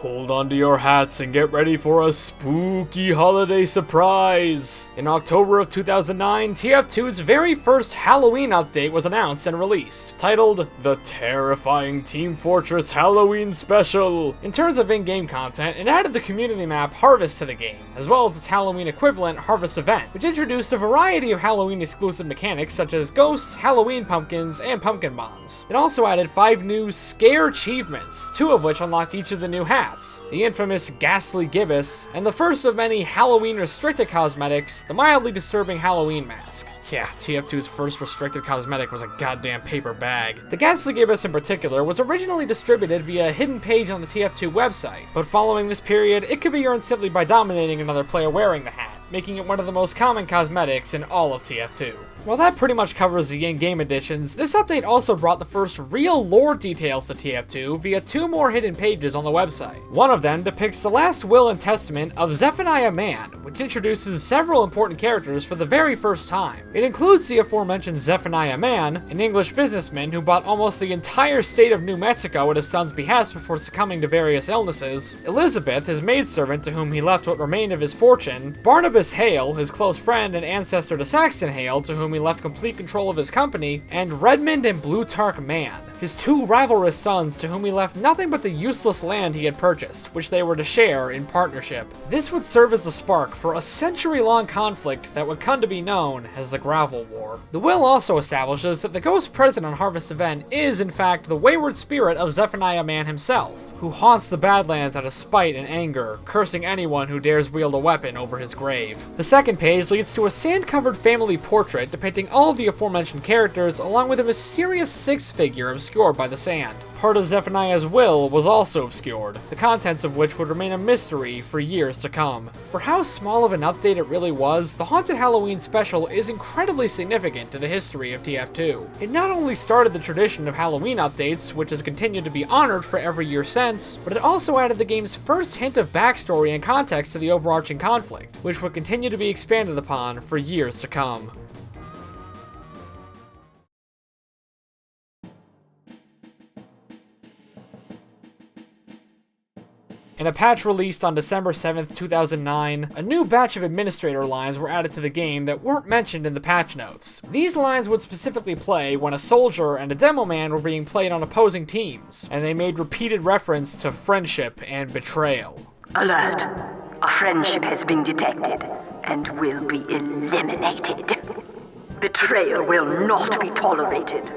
Hold on to your hats and get ready for a spooky holiday surprise! In October of 2009, TF2's very first Halloween update was announced and released, titled The Terrifying Team Fortress Halloween Special. In terms of in-game content, it added the community map Harvest to the game, as well as its Halloween equivalent Harvest Event, which introduced a variety of Halloween-exclusive mechanics such as ghosts, Halloween pumpkins, and pumpkin bombs. It also added 5 new Scare achievements, 2 of which unlocked each of the new hats. The infamous Ghastly Gibbous, and the first of many Halloween restricted cosmetics, the mildly disturbing Halloween mask. Yeah, TF2's first restricted cosmetic was a goddamn paper bag. The Ghastly Gibbous in particular was originally distributed via a hidden page on the TF2 website, but following this period, it could be earned simply by dominating another player wearing the hat, making it one of the most common cosmetics in all of TF2. While that pretty much covers the in-game additions, this update also brought the first real lore details to TF2 via 2 more hidden pages on the website. One of them depicts the last will and testament of Zephaniah Mann, which introduces several important characters for the very first time. It includes the aforementioned Zephaniah Mann, an English businessman who bought almost the entire state of New Mexico at his son's behest before succumbing to various illnesses, Elizabeth, his maidservant to whom he left what remained of his fortune, Barnabas Hale, his close friend and ancestor to Saxton Hale, to whom he left complete control of his company, and Redmond and Blutarch Mann, his 2 rivalrous sons to whom he left nothing but the useless land he had purchased, which they were to share in partnership. This would serve as the spark for a century-long conflict that would come to be known as the Gravel War. The will also establishes that the ghost present on Harvest Event is, in fact, the wayward spirit of Zephaniah Mann himself, who haunts the Badlands out of spite and anger, cursing anyone who dares wield a weapon over his grave. The second page leads to a sand-covered family portrait depicting all of the aforementioned characters, along with a mysterious 6th figure obscured by the sand. Part of Zephaniah's will was also obscured, the contents of which would remain a mystery for years to come. For how small of an update it really was, the Haunted Halloween Special is incredibly significant to the history of TF2. It not only started the tradition of Halloween updates, which has continued to be honored for every year since, but it also added the game's first hint of backstory and context to the overarching conflict, which would continue to be expanded upon for years to come. In a patch released on December 7th, 2009, a new batch of administrator lines were added to the game that weren't mentioned in the patch notes. These lines would specifically play when a soldier and a demo man were being played on opposing teams, and they made repeated reference to friendship and betrayal. Alert! A friendship has been detected and will be eliminated. Betrayal will not be tolerated.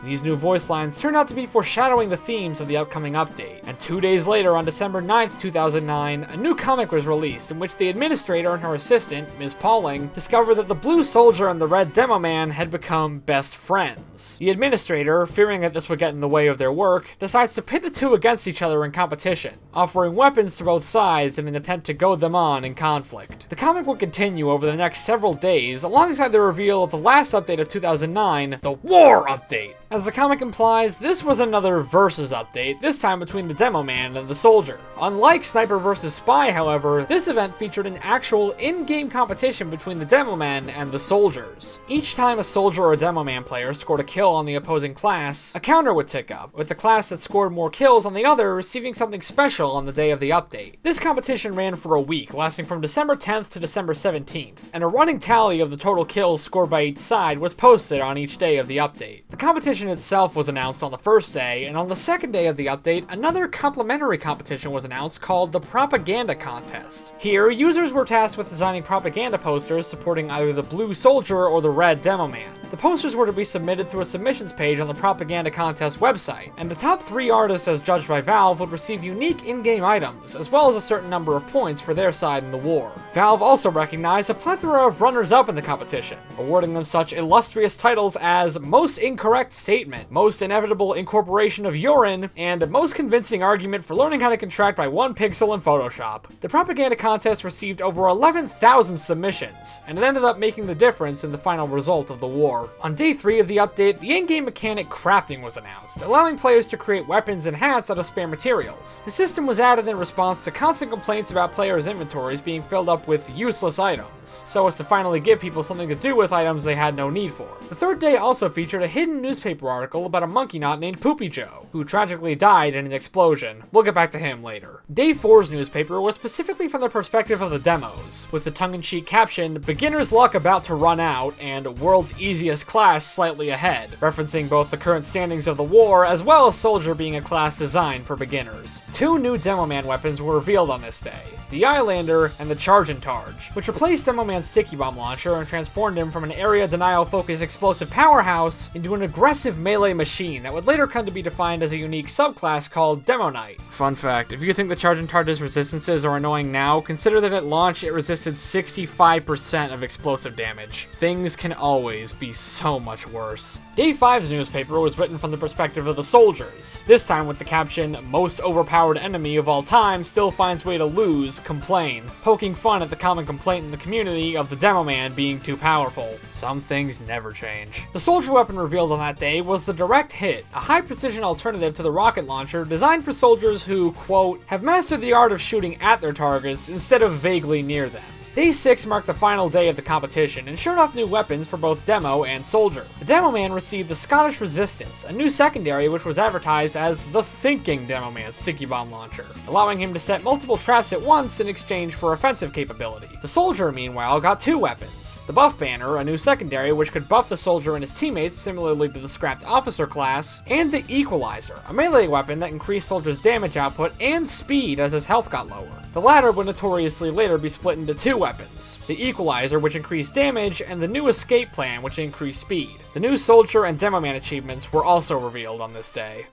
These new voice lines turned out to be foreshadowing the themes of the upcoming update, and 2 days later, on December 9th, 2009, a new comic was released in which the administrator and her assistant, Ms. Pauling, discovered that the blue soldier and the red demo man had become best friends. The administrator, fearing that this would get in the way of their work, decides to pit the two against each other in competition, offering weapons to both sides in an attempt to goad them on in conflict. The comic would continue over the next several days, alongside the reveal of the last update of 2009, the War Update. As the comic implies, this was another Versus update, this time between the demo man and the soldier. Unlike Sniper vs. Spy, however, this event featured an actual in-game competition between the demo man and the soldiers. Each time a soldier or a demo man player scored a kill on the opposing class, a counter would tick up, with the class that scored more kills on the other receiving something special on the day of the update. This competition ran for a week, lasting from December 10th to December 17th, and a running tally of the total kills scored by each side was posted on each day of the update. The competition itself was announced on the first day, and on the second day of the update, another complimentary competition was announced called the Propaganda Contest. Here, users were tasked with designing propaganda posters supporting either the blue soldier or the red demo man. The posters were to be submitted through a submissions page on the Propaganda Contest website, and the top 3 artists as judged by Valve would receive unique in-game items, as well as a certain number of points for their side in the war. Valve also recognized a plethora of runners-up in the competition, awarding them such illustrious titles as Most Incorrect Statement, Most Inevitable Incorporation of Urine, and Most Convincing Argument for Learning How to Contract by 1 Pixel in Photoshop. The Propaganda Contest received over 11,000 submissions, and it ended up making the difference in the final result of the war. On day 3 of the update, the in-game mechanic crafting was announced, allowing players to create weapons and hats out of spare materials. The system was added in response to constant complaints about players' inventories being filled up with useless items, so as to finally give people something to do with items they had no need for. The third day also featured a hidden newspaper article about a monkey knot named Poopy Joe, who tragically died in an explosion. We'll get back to him later. Day 4's newspaper was specifically from the perspective of the demos, with the tongue-in-cheek caption, "Beginner's luck about to run out," and "World's easiest class slightly ahead," referencing both the current standings of the war as well as Soldier being a class designed for beginners. 2 new Demo Man weapons were revealed on this day, the Eyelander and the Charge and Targe, which replaced Demo Man's sticky bomb launcher and transformed him from an area denial-focused explosive powerhouse into an aggressive melee machine that would later come to be defined as a unique subclass called Demo Knight. Fun fact, if you think the Charge and Targe's resistances are annoying now, consider that at launch it resisted 65% of explosive damage. Things can always be so much worse. Day 5's newspaper was written from the perspective of the soldiers, this time with the caption, "Most overpowered enemy of all time still finds way to lose, complain," poking fun at the common complaint in the community of the Demo Man being too powerful. Some things never change. The soldier weapon revealed on that day was the Direct Hit, a high-precision alternative to the rocket launcher designed for soldiers who, quote, "have mastered the art of shooting at their targets instead of vaguely near them." Day 6 marked the final day of the competition and showed off new weapons for both Demo and Soldier. The Demo Man received the Scottish Resistance, a new secondary which was advertised as the Thinking Demo Man Sticky Bomb Launcher, allowing him to set multiple traps at once in exchange for offensive capability. The Soldier, meanwhile, got 2 weapons. The Buff Banner, a new secondary which could buff the soldier and his teammates similarly to the scrapped officer class, and the Equalizer, a melee weapon that increased Soldier's damage output and speed as his health got lower. The latter would notoriously later be split into 2 weapons, the Equalizer, which increased damage, and the new Escape Plan, which increased speed. The new Soldier and Demo Man achievements were also revealed on this day.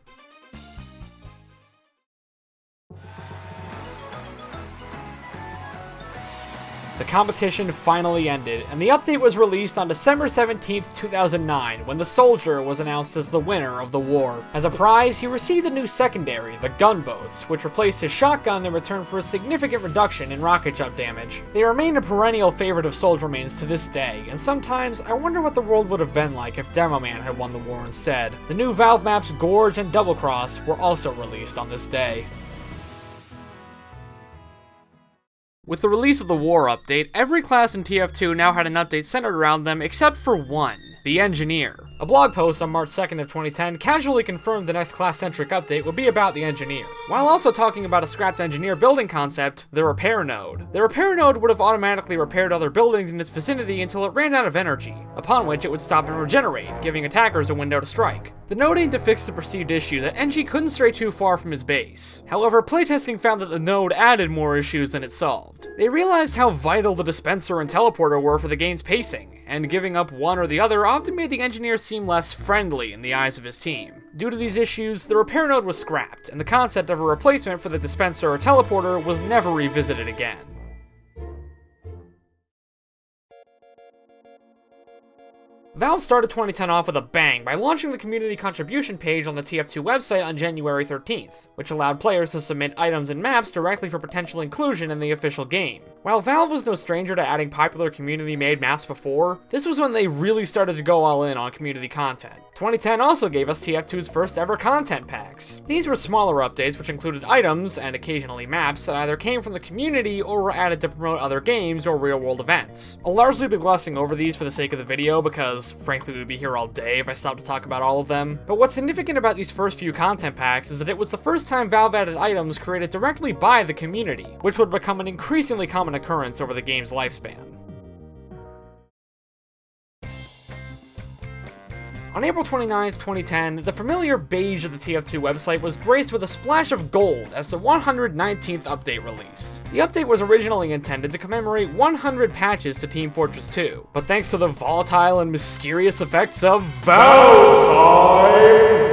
The competition finally ended, and the update was released on December 17th, 2009, when the Soldier was announced as the winner of the war. As a prize, he received a new secondary, the Gunboats, which replaced his shotgun in return for a significant reduction in rocket jump damage. They remain a perennial favorite of Soldier mains to this day, and sometimes I wonder what the world would have been like if Demo Man had won the war instead. The new Valve maps Gorge and Double Cross were also released on this day. With the release of the War update, every class in TF2 now had an update centered around them except for one, the Engineer. A blog post on March 2nd of 2010 casually confirmed the next class-centric update would be about the engineer, while also talking about a scrapped engineer building concept, the repair node. The repair node would have automatically repaired other buildings in its vicinity until it ran out of energy, upon which it would stop and regenerate, giving attackers a window to strike. The node aimed to fix the perceived issue that Engie couldn't stray too far from his base. However, playtesting found that the node added more issues than it solved. They realized how vital the dispenser and teleporter were for the game's pacing, and giving up one or the other often made the engineer seem less friendly in the eyes of his team. Due to these issues, the repair node was scrapped, and the concept of a replacement for the dispenser or teleporter was never revisited again. Valve started 2010 off with a bang by launching the community contribution page on the TF2 website on January 13th, which allowed players to submit items and maps directly for potential inclusion in the official game. While Valve was no stranger to adding popular community-made maps before, this was when they really started to go all in on community content. 2010 also gave us TF2's first ever content packs. These were smaller updates which included items, and occasionally maps, that either came from the community or were added to promote other games or real-world events. I'll largely be glossing over these for the sake of the video because, frankly, we'd be here all day if I stopped to talk about all of them. But what's significant about these first few content packs is that it was the first time Valve added items created directly by the community, which would become an increasingly common occurrence over the game's lifespan. On April 29th, 2010, the familiar beige of the TF2 website was graced with a splash of gold as the 119th update released. The update was originally intended to commemorate 100 patches to Team Fortress 2, but thanks to the volatile and mysterious effects of Valve,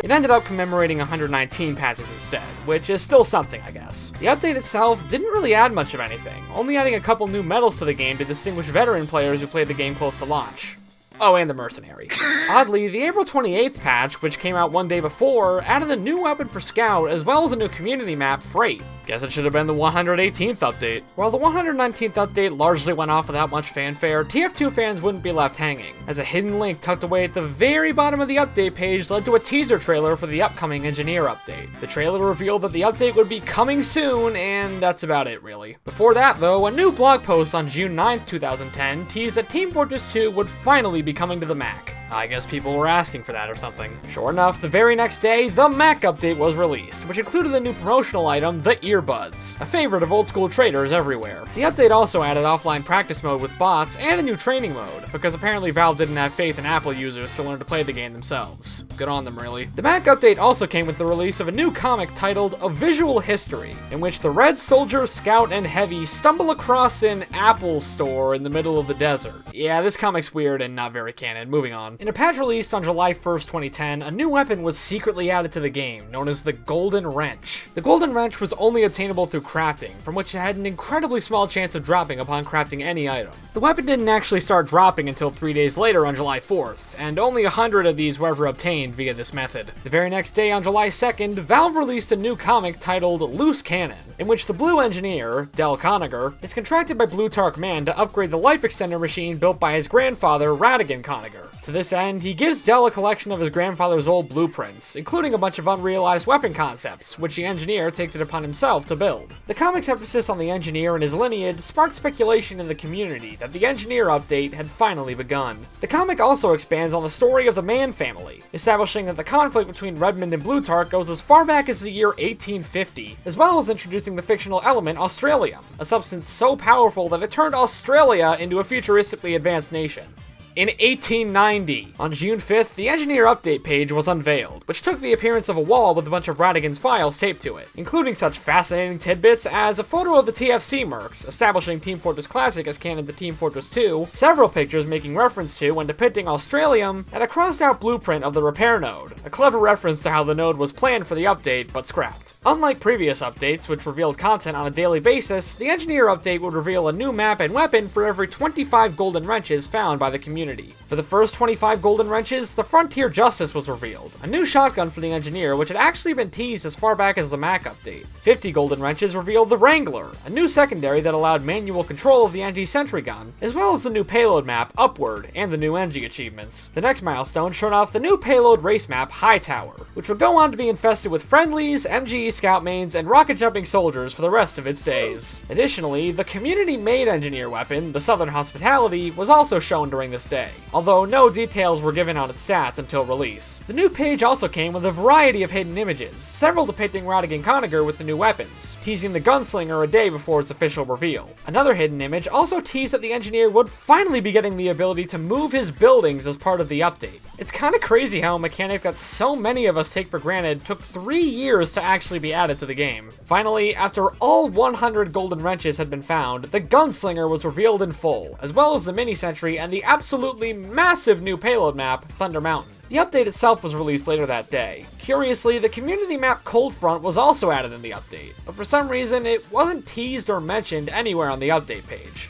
it ended up commemorating 119 patches instead, which is still something, I guess. The update itself didn't really add much of anything, only adding a couple new medals to the game to distinguish veteran players who played the game close to launch. Oh, and the Mercenary. Oddly, the April 28th patch, which came out one day before, added a new weapon for Scout as well as a new community map, Freight. Guess it should have been the 118th update. While the 119th update largely went off without much fanfare, TF2 fans wouldn't be left hanging, as a hidden link tucked away at the very bottom of the update page led to a teaser trailer for the upcoming Engineer update. The trailer revealed that the update would be coming soon, and that's about it, really. Before that, though, a new blog post on June 9th, 2010 teased that Team Fortress 2 would finally be coming to the Mac. I guess people were asking for that or something. Sure enough, the very next day, the Mac update was released, which included the new promotional item, the Earbuds, a favorite of old school traders everywhere. The update also added offline practice mode with bots and a new training mode, because apparently Valve didn't have faith in Apple users to learn to play the game themselves. Good on them, really. The Mac update also came with the release of a new comic titled A Visual History, in which the Red Soldier, Scout, and Heavy stumble across an Apple store in the middle of the desert. Yeah, this comic's weird and not very canon. Moving on. In a patch released on July 1st, 2010, a new weapon was secretly added to the game, known as the Golden Wrench. The Golden Wrench was only obtainable through crafting, from which it had an incredibly small chance of dropping upon crafting any item. The weapon didn't actually start dropping until 3 days later on July 4th, and only 100 of these were ever obtained via this method. The very next day on July 2nd, Valve released a new comic titled Loose Cannon, in which the Blue Engineer, Del Conager, is contracted by Blutarch Man to upgrade the life extender machine built by his grandfather, Radigan Conager. To this end, he gives Del a collection of his grandfather's old blueprints, including a bunch of unrealized weapon concepts, which the engineer takes it upon himself to build. The comic's emphasis on the engineer and his lineage sparked speculation in the community that the engineer update had finally begun. The comic also expands on the story of the Mann family, establishing that the conflict between Redmond and Blutarch goes as far back as the year 1850, as well as introducing the fictional element Australium, a substance so powerful that it turned Australia into a futuristically advanced nation. In 1890, on June 5th, the Engineer Update page was unveiled, which took the appearance of a wall with a bunch of Radigan's files taped to it, including such fascinating tidbits as a photo of the TFC mercs, establishing Team Fortress Classic as canon to Team Fortress 2, several pictures making reference to and depicting Australium, and a crossed-out blueprint of the repair node, a clever reference to how the node was planned for the update, but scrapped. Unlike previous updates, which revealed content on a daily basis, the Engineer Update would reveal a new map and weapon for every 25 golden wrenches found by the community. For the first 25 golden wrenches, the Frontier Justice was revealed, a new shotgun for the Engineer which had actually been teased as far back as the Mac update. 50 golden wrenches revealed the Wrangler, a new secondary that allowed manual control of the Engie sentry gun, as well as the new payload map, Upward, and the new Engie achievements. The next milestone showed off the new payload race map, Hightower, which would go on to be infested with friendlies, MGE scout mains, and rocket jumping soldiers for the rest of its days. Additionally, the community-made Engineer weapon, the Southern Hospitality, was also shown during this day, although no details were given on its stats until release. The new page also came with a variety of hidden images, several depicting Radigan Conager with the new weapons, teasing the gunslinger a day before its official reveal. Another hidden image also teased that the engineer would finally be getting the ability to move his buildings as part of the update. It's kinda crazy how a mechanic that so many of us take for granted took 3 years to actually be added to the game. Finally, after all 100 golden wrenches had been found, the gunslinger was revealed in full, as well as the mini-sentry and the absolutely massive new payload map, Thunder Mountain. The update itself was released later that day. Curiously, the community map Cold Front was also added in the update, but for some reason it wasn't teased or mentioned anywhere on the update page.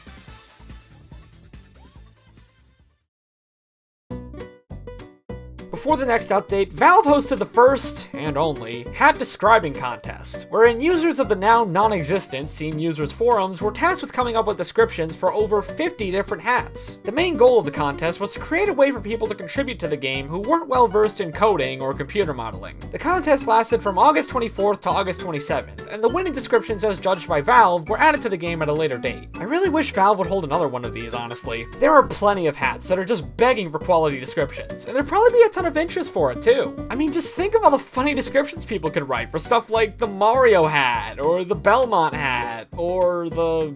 Before the next update, Valve hosted the first, and only, hat describing contest, wherein users of the now non-existent Steam Users Forums were tasked with coming up with descriptions for over 50 different hats. The main goal of the contest was to create a way for people to contribute to the game who weren't well versed in coding or computer modeling. The contest lasted from August 24th to August 27th, and the winning descriptions as judged by Valve were added to the game at a later date. I really wish Valve would hold another one of these, honestly. There are plenty of hats that are just begging for quality descriptions, and there'd probably be a ton of interest for it too. I mean, just think of all the funny descriptions people could write for stuff like the Mario hat, or the Belmont hat, or the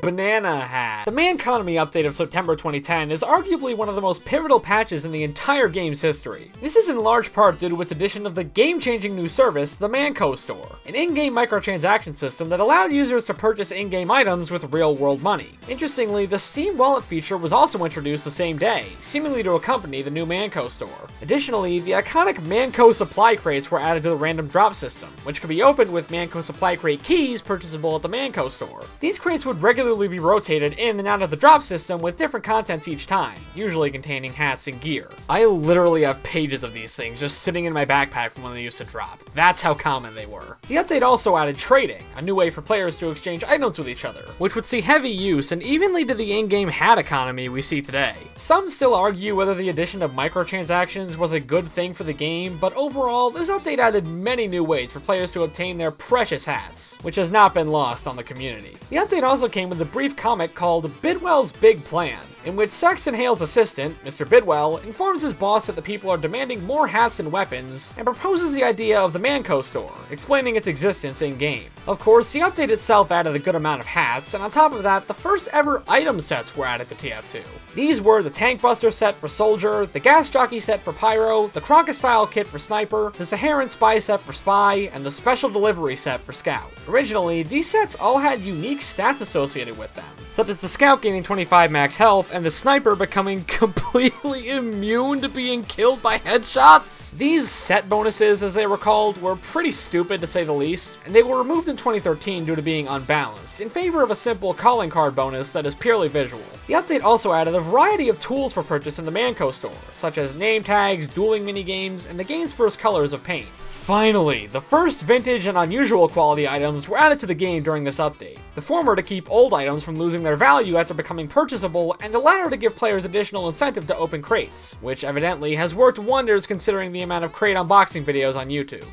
banana hat. The Manconomy update of September 2010 is arguably one of the most pivotal patches in the entire game's history. This is in large part due to its addition of the game-changing new service, the Manco Store, an in-game microtransaction system that allowed users to purchase in-game items with real-world money. Interestingly, the Steam Wallet feature was also introduced the same day, seemingly to accompany the new Manco Store. Additionally, the iconic Manco supply crates were added to the random drop system, which could be opened with Manco supply crate keys purchasable at the Manco Store. These crates would regularly be rotated in and out of the drop system with different contents each time, usually containing hats and gear. I literally have pages of these things just sitting in my backpack from when they used to drop. That's how common they were. The update also added trading, a new way for players to exchange items with each other, which would see heavy use and even lead to the in-game hat economy we see today. Some still argue whether the addition of microtransactions was a good thing for the game, but overall, this update added many new ways for players to obtain their precious hats, which has not been lost on the community. The update also came with a brief comic called Bidwell's Big Plan, in which Sexton Hale's assistant, Mr. Bidwell, informs his boss that the people are demanding more hats and weapons, and proposes the idea of the Manco Store, explaining its existence in-game. Of course, the update itself added a good amount of hats, and on top of that, the first ever item sets were added to TF2. These were the Tank Buster set for Soldier, the Gas Jockey set for Pyro, the Crocodile kit for Sniper, the Saharan Spy set for Spy, and the Special Delivery set for Scout. Originally, these sets all had unique stats associated with them, such as the Scout gaining 25 max health and the Sniper becoming completely immune to being killed by headshots. These set bonuses, as they were called, were pretty stupid to say the least, and they were removed in 2013 due to being unbalanced, in favor of a simple calling card bonus that is purely visual. The update also added a variety of tools for purchase in the Manco Store, such as name tags, dueling minigames, and the game's first colors of paint. Finally, the first vintage and unusual quality items were added to the game during this update. The former to keep old items from losing their value after becoming purchasable, and the latter to give players additional incentive to open crates, which evidently has worked wonders considering the amount of crate unboxing videos on YouTube.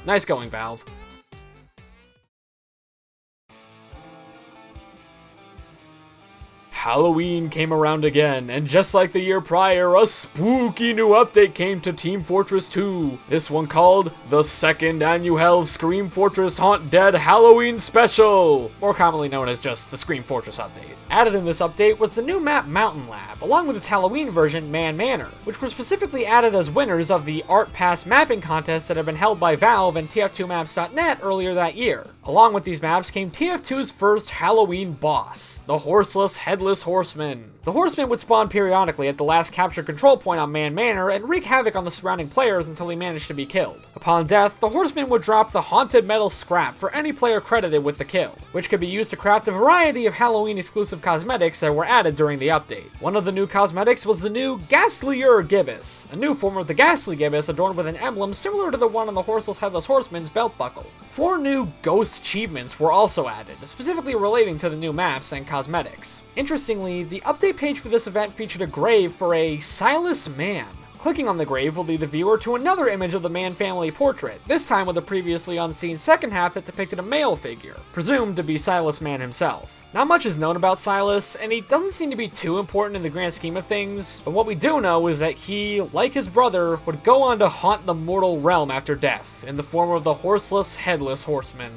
Nice going, Valve. Halloween came around again, and just like the year prior, a spooky new update came to Team Fortress 2. This one called the Second Annual Scream Fortress Haunt Dead Halloween Special, more commonly known as just the Scream Fortress update. Added in this update was the new map Mountain Lab, along with its Halloween version Man Manor, which were specifically added as winners of the Art Pass mapping contest that had been held by Valve and TF2Maps.net earlier that year. Along with these maps came TF2's first Halloween boss, the Horseless Headless Horseman. The Horseman would spawn periodically at the last capture control point on Man Manor and wreak havoc on the surrounding players until he managed to be killed. Upon death, the Horseman would drop the Haunted Metal Scrap for any player credited with the kill, which could be used to craft a variety of Halloween-exclusive cosmetics that were added during the update. One of the new cosmetics was the new Ghastlier Gibbous, a new form of the Ghastly Gibbous adorned with an emblem similar to the one on the Horseless Headless Horseman's belt buckle. 4 new Ghost achievements were also added, specifically relating to the new maps and cosmetics. Interestingly, the update page for this event featured a grave for a Silas Mann, Clicking on the grave will lead the viewer to another image of the Mann family portrait, this time with a previously unseen second half that depicted a male figure, presumed to be Silas Mann himself. Not much is known about Silas, and he doesn't seem to be too important in the grand scheme of things, but what we do know is that he, like his brother, would go on to haunt the mortal realm after death, in the form of the horseless, headless horseman.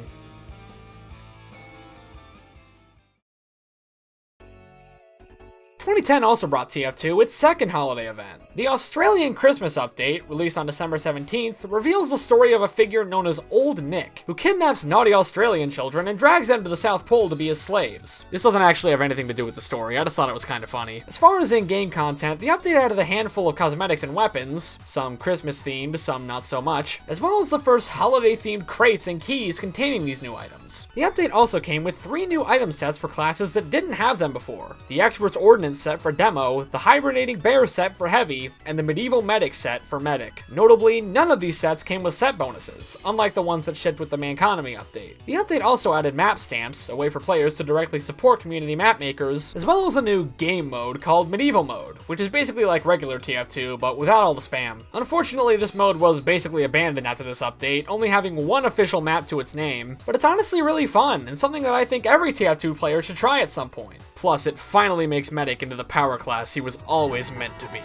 2010 also brought TF2 its second holiday event. The Australian Christmas update, released on December 17th, reveals the story of a figure known as Old Nick, who kidnaps naughty Australian children and drags them to the South Pole to be his slaves. This doesn't actually have anything to do with the story, I just thought it was kind of funny. As far as in-game content, the update added a handful of cosmetics and weapons, some Christmas-themed, some not so much, as well as the first holiday-themed crates and keys containing these new items. The update also came with 3 new item sets for classes that didn't have them before: the Expert's Ordnance set for Demo, the Hibernating Bear set for Heavy, and the Medieval Medic set for Medic. Notably, none of these sets came with set bonuses, unlike the ones that shipped with the Manconomy update. The update also added map stamps, a way for players to directly support community map makers, as well as a new game mode called Medieval Mode, which is basically like regular TF2, but without all the spam. Unfortunately, this mode was basically abandoned after this update, only having one official map to its name, but it's honestly really fun, and something that I think every TF2 player should try at some point. Plus, it finally makes Medic into the power class he was always meant to be.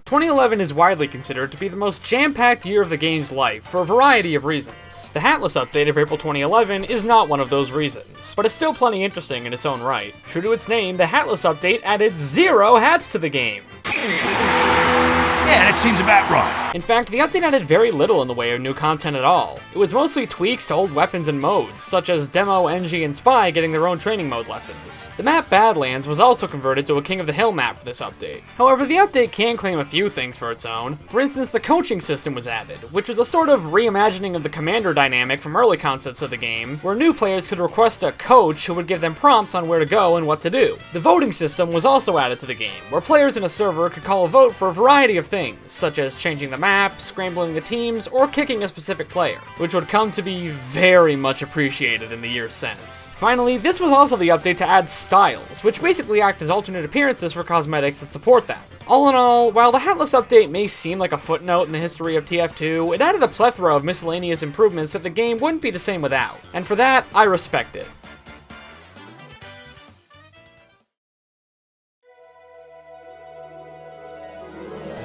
2011 is widely considered to be the most jam-packed year of the game's life for a variety of reasons. The Hatless update of April 2011 is not one of those reasons, but it's still plenty interesting in its own right. True to its name, the Hatless update added 0 hats to the game. Yeah, that seems about right. In fact, the update added very little in the way of new content at all. It was mostly tweaks to old weapons and modes, such as Demo, NG, and Spy getting their own training mode lessons. The map Badlands was also converted to a King of the Hill map for this update. However, the update can claim a few things for its own. For instance, the coaching system was added, which was a sort of reimagining of the commander dynamic from early concepts of the game, where new players could request a coach who would give them prompts on where to go and what to do. The voting system was also added to the game, where players in a server could call a vote for a variety of things, such as changing the map, scrambling the teams, or kicking a specific player, which would come to be very much appreciated in the years since. Finally, this was also the update to add styles, which basically act as alternate appearances for cosmetics that support them. All in all, while the Hatless update may seem like a footnote in the history of TF2, it added a plethora of miscellaneous improvements that the game wouldn't be the same without, and for that, I respect it.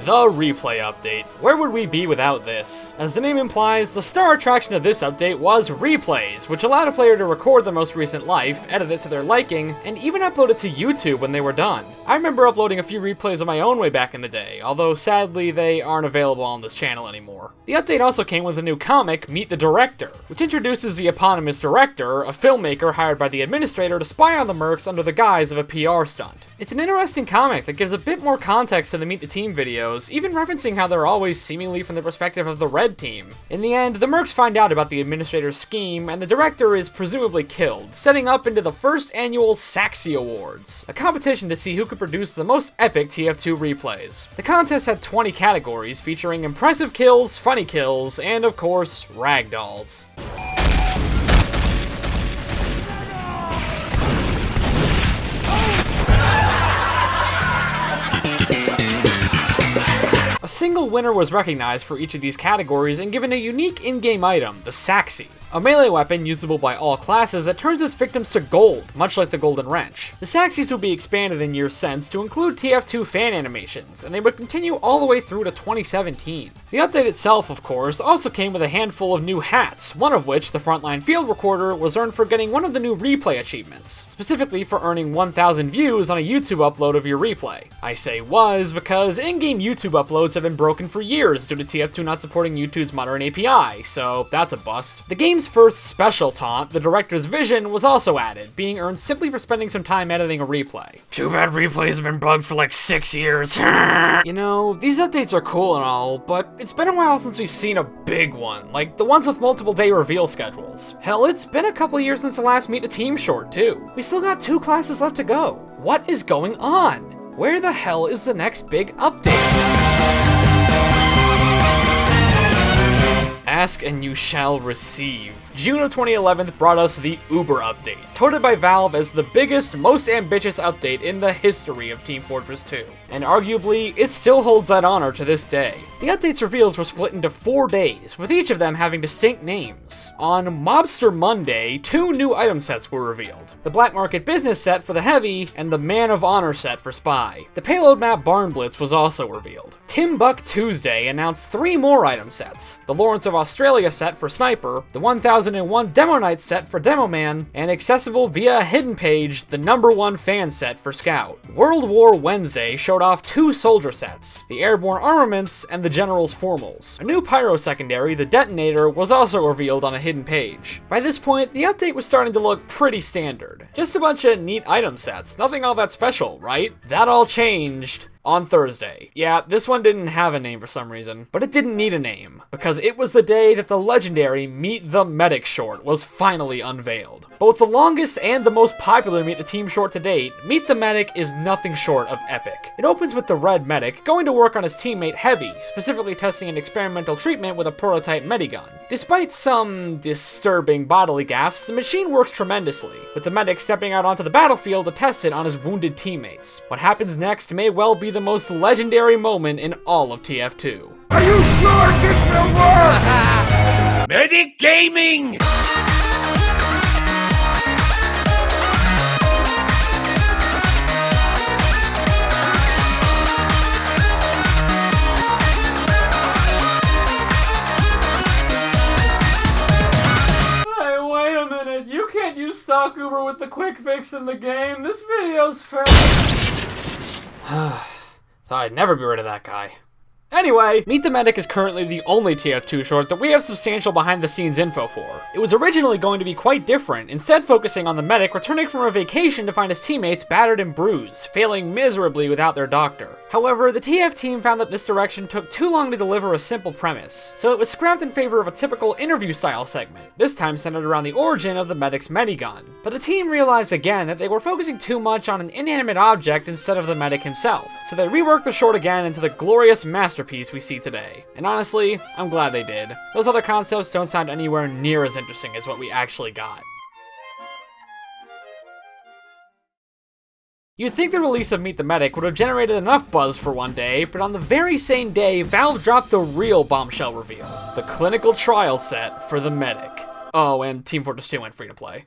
The Replay update. Where would we be without this? As the name implies, the star attraction of this update was replays, which allowed a player to record their most recent life, edit it to their liking, and even upload it to YouTube when they were done. I remember uploading a few replays of my own way back in the day, although sadly they aren't available on this channel anymore. The update also came with a new comic, Meet the Director, which introduces the eponymous director, a filmmaker hired by the administrator to spy on the mercs under the guise of a PR stunt. It's an interesting comic that gives a bit more context to the Meet the Team videos, even referencing how they're always seemingly from the perspective of the red team. In the end, the mercs find out about the administrator's scheme, and the director is presumably killed, setting up into the first annual Saxy Awards, a competition to see who could produce the most epic TF2 replays. The contest had 20 categories featuring impressive kills, funny kills, and of course, ragdolls. A single winner was recognized for each of these categories and given a unique in-game item, the Saxy, a melee weapon usable by all classes that turns its victims to gold, much like the Golden Wrench. The Saxys would be expanded in years since to include TF2 fan animations, and they would continue all the way through to 2017. The update itself, of course, also came with a handful of new hats, one of which, the Frontline Field Recorder, was earned for getting one of the new replay achievements, specifically for earning 1,000 views on a YouTube upload of your replay. I say was because in-game YouTube uploads have been broken for years due to TF2 not supporting YouTube's modern API, so that's a bust. The game's first special taunt, the Director's Vision, was also added, being earned simply for spending some time editing a replay. Too bad replays have been bugged for like 6 years. You know, these updates are cool and all, but it's been a while since we've seen a big one, like the ones with multiple day reveal schedules. Hell, it's been a couple years since the last Meet the Team short, too. We still got 2 classes left to go. What is going on? Where the hell is the next big update? Ask and you shall receive. June of 2011 brought us the Uber update, touted by Valve as the biggest, most ambitious update in the history of Team Fortress 2. And arguably, it still holds that honor to this day. The update's reveals were split into 4 days, with each of them having distinct names. On Mobster Monday, 2 new item sets were revealed. The Black Market Business set for the Heavy, and the Man of Honor set for Spy. The payload map Barn Blitz was also revealed. Timbuck Tuesday announced 3 more item sets. The Lawrence of Australia set for Sniper, the 1001 Demo Night set for Demo Man, and accessible via a hidden page, the #1 fan set for Scout. World War Wednesday showed off 2 soldier sets, the Airborne Armaments and the General's Formals. A new Pyro secondary, the Detonator, was also revealed on a hidden page. By this point, the update was starting to look pretty standard. Just a bunch of neat item sets, nothing all that special, right? That all changed on Thursday. Yeah, this one didn't have a name for some reason, but it didn't need a name, because it was the day that the legendary Meet the Medic short was finally unveiled. Both the longest and the most popular Meet the Team short to date, Meet the Medic is nothing short of epic. It opens with the Red Medic going to work on his teammate Heavy, specifically testing an experimental treatment with a prototype medigun. Despite some disturbing bodily gaffes, the machine works tremendously, with the medic stepping out onto the battlefield to test it on his wounded teammates. What happens next may well be the most legendary moment in all of TF2. Are you sure this will work? Medic Gaming! You can't use stock Uber with the quick fix in the game. This video's fair. Thought I'd never be rid of that guy. Anyway, Meet the Medic is currently the only TF2 short that we have substantial behind-the-scenes info for. It was originally going to be quite different, instead focusing on the medic returning from a vacation to find his teammates battered and bruised, failing miserably without their doctor. However, the TF team found that this direction took too long to deliver a simple premise, so it was scrapped in favor of a typical interview-style segment, this time centered around the origin of the medic's medigun. But the team realized again that they were focusing too much on an inanimate object instead of the medic himself, so they reworked the short again into the glorious masterpiece we see today. And honestly, I'm glad they did. Those other concepts don't sound anywhere near as interesting as what we actually got. You'd think the release of Meet the Medic would have generated enough buzz for one day, but on the very same day, Valve dropped the real bombshell reveal, the clinical trial set for the Medic. Oh, and Team Fortress 2 went free to play.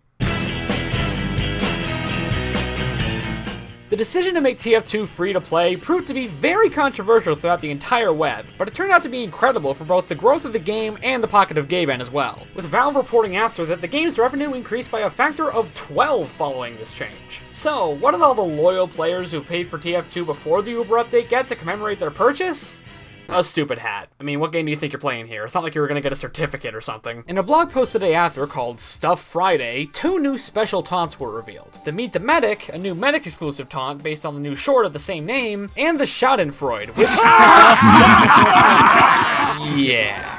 The decision to make TF2 free-to-play proved to be very controversial throughout the entire web, but it turned out to be incredible for both the growth of the game and the pocket of Gaben as well, with Valve reporting after that the game's revenue increased by a factor of 12 following this change. So, what did all the loyal players who paid for TF2 before the Uber update get to commemorate their purchase? A stupid hat. I mean, what game do you think you're playing here? It's not like you were gonna get a certificate or something. In a blog post the day after called Stuff Friday, 2 new special taunts were revealed. The Meet the Medic, a new Medic exclusive taunt based on the new short of the same name, and the Schadenfreude, which... yeah.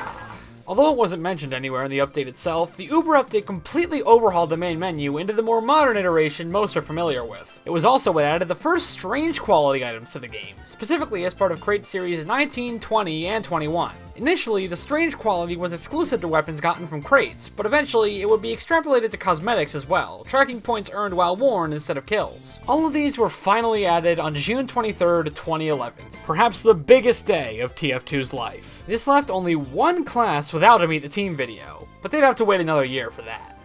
Although it wasn't mentioned anywhere in the update itself, the Uber update completely overhauled the main menu into the more modern iteration most are familiar with. It was also what added the first strange quality items to the game, specifically as part of Crate Series 19, 20, and 21. Initially, the strange quality was exclusive to weapons gotten from crates, but eventually it would be extrapolated to cosmetics as well, tracking points earned while worn instead of kills. All of these were finally added on June 23rd, 2011, perhaps the biggest day of TF2's life. This left only one class without a Meet the Team video, but they'd have to wait another year for that.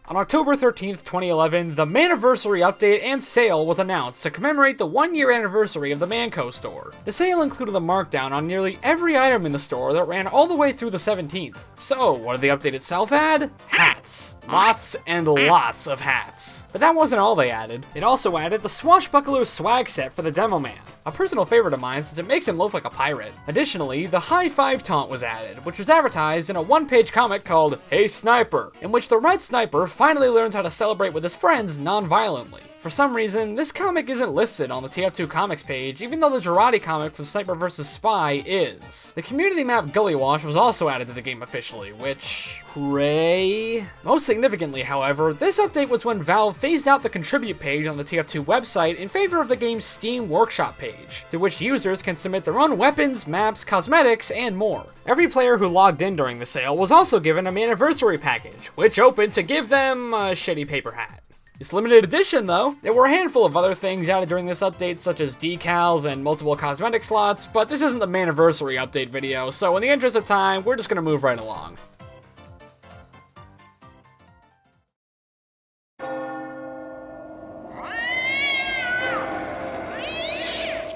On October 13th, 2011, the Maniversary update and sale was announced to commemorate the 1-year anniversary of the Manco store. The sale included a markdown on nearly every item in the store that ran all the way through the 17th. So, what did the update itself add? Hats. Lots and lots of hats. But that wasn't all they added. It also added the Swashbuckler swag set for the Demo Man, a personal favorite of mine since it makes him look like a pirate. Additionally, the High Five taunt was added, which was advertised in a 1-page comic called Hey Sniper, in which the Red Sniper finally learns how to celebrate with his friends non-violently. For some reason, this comic isn't listed on the TF2 comics page, even though the Girardi comic from Sniper vs. Spy is. The community map Gully Wash was also added to the game officially, which... hooray! Most significantly, however, this update was when Valve phased out the Contribute page on the TF2 website in favor of the game's Steam Workshop page, through which users can submit their own weapons, maps, cosmetics, and more. Every player who logged in during the sale was also given a Maniversary package, which opened to give them a shitty paper hat. It's limited edition though. There were a handful of other things added during this update, such as decals and multiple cosmetic slots, but this isn't the Maniversary update video, so in the interest of time, we're just gonna move right along.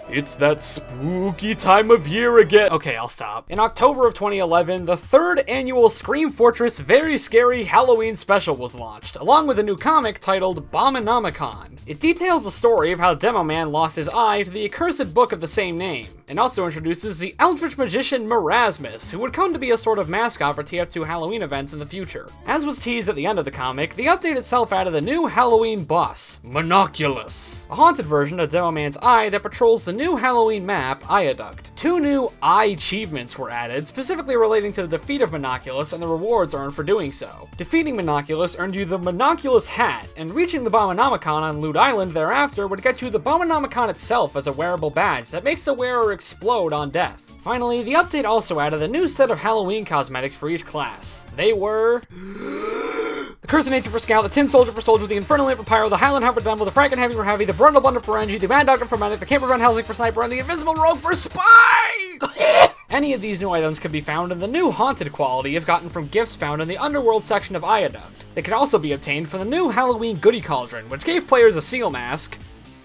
It's that spooky time of year again. Okay, I'll stop. In October of 2011, the third annual Scream Fortress Very Scary Halloween Special was launched, along with a new comic titled Bominomicon. It details the story of how Demo Man lost his eye to the accursed book of the same name, and also introduces the Eldritch Magician Marasmus, who would come to be a sort of mascot for TF2 Halloween events in the future. As was teased at the end of the comic, the update itself added a new Halloween boss, Monoculus, a haunted version of Demo Man's eye that patrols the new Halloween map, Iaduct. 2 new eye achievements were added, specifically relating to the defeat of Monoculus and the rewards earned for doing so. Defeating Monoculus earned you the Monoculus hat, and reaching the Bominomicon on Loot Island thereafter would get you the Bominomicon itself as a wearable badge that makes the wearer explode on death. Finally, the update also added a new set of Halloween cosmetics for each class. They were... the Curse of Nature for Scout, the Tin Soldier for Soldier, the Infernal Ant for Pyro, the Highland Hound for Demo, the Franken Heavy for Heavy, the Brundle Blunder for Engie, the Mad Doctor for Medic, the Camper Van Helsing for Sniper, and the Invisible Rogue for Spy! Any of these new items can be found in the new Haunted quality if gotten from gifts found in the Underworld section of Iaduct. They can also be obtained from the new Halloween Goodie Cauldron, which gave players a seal mask,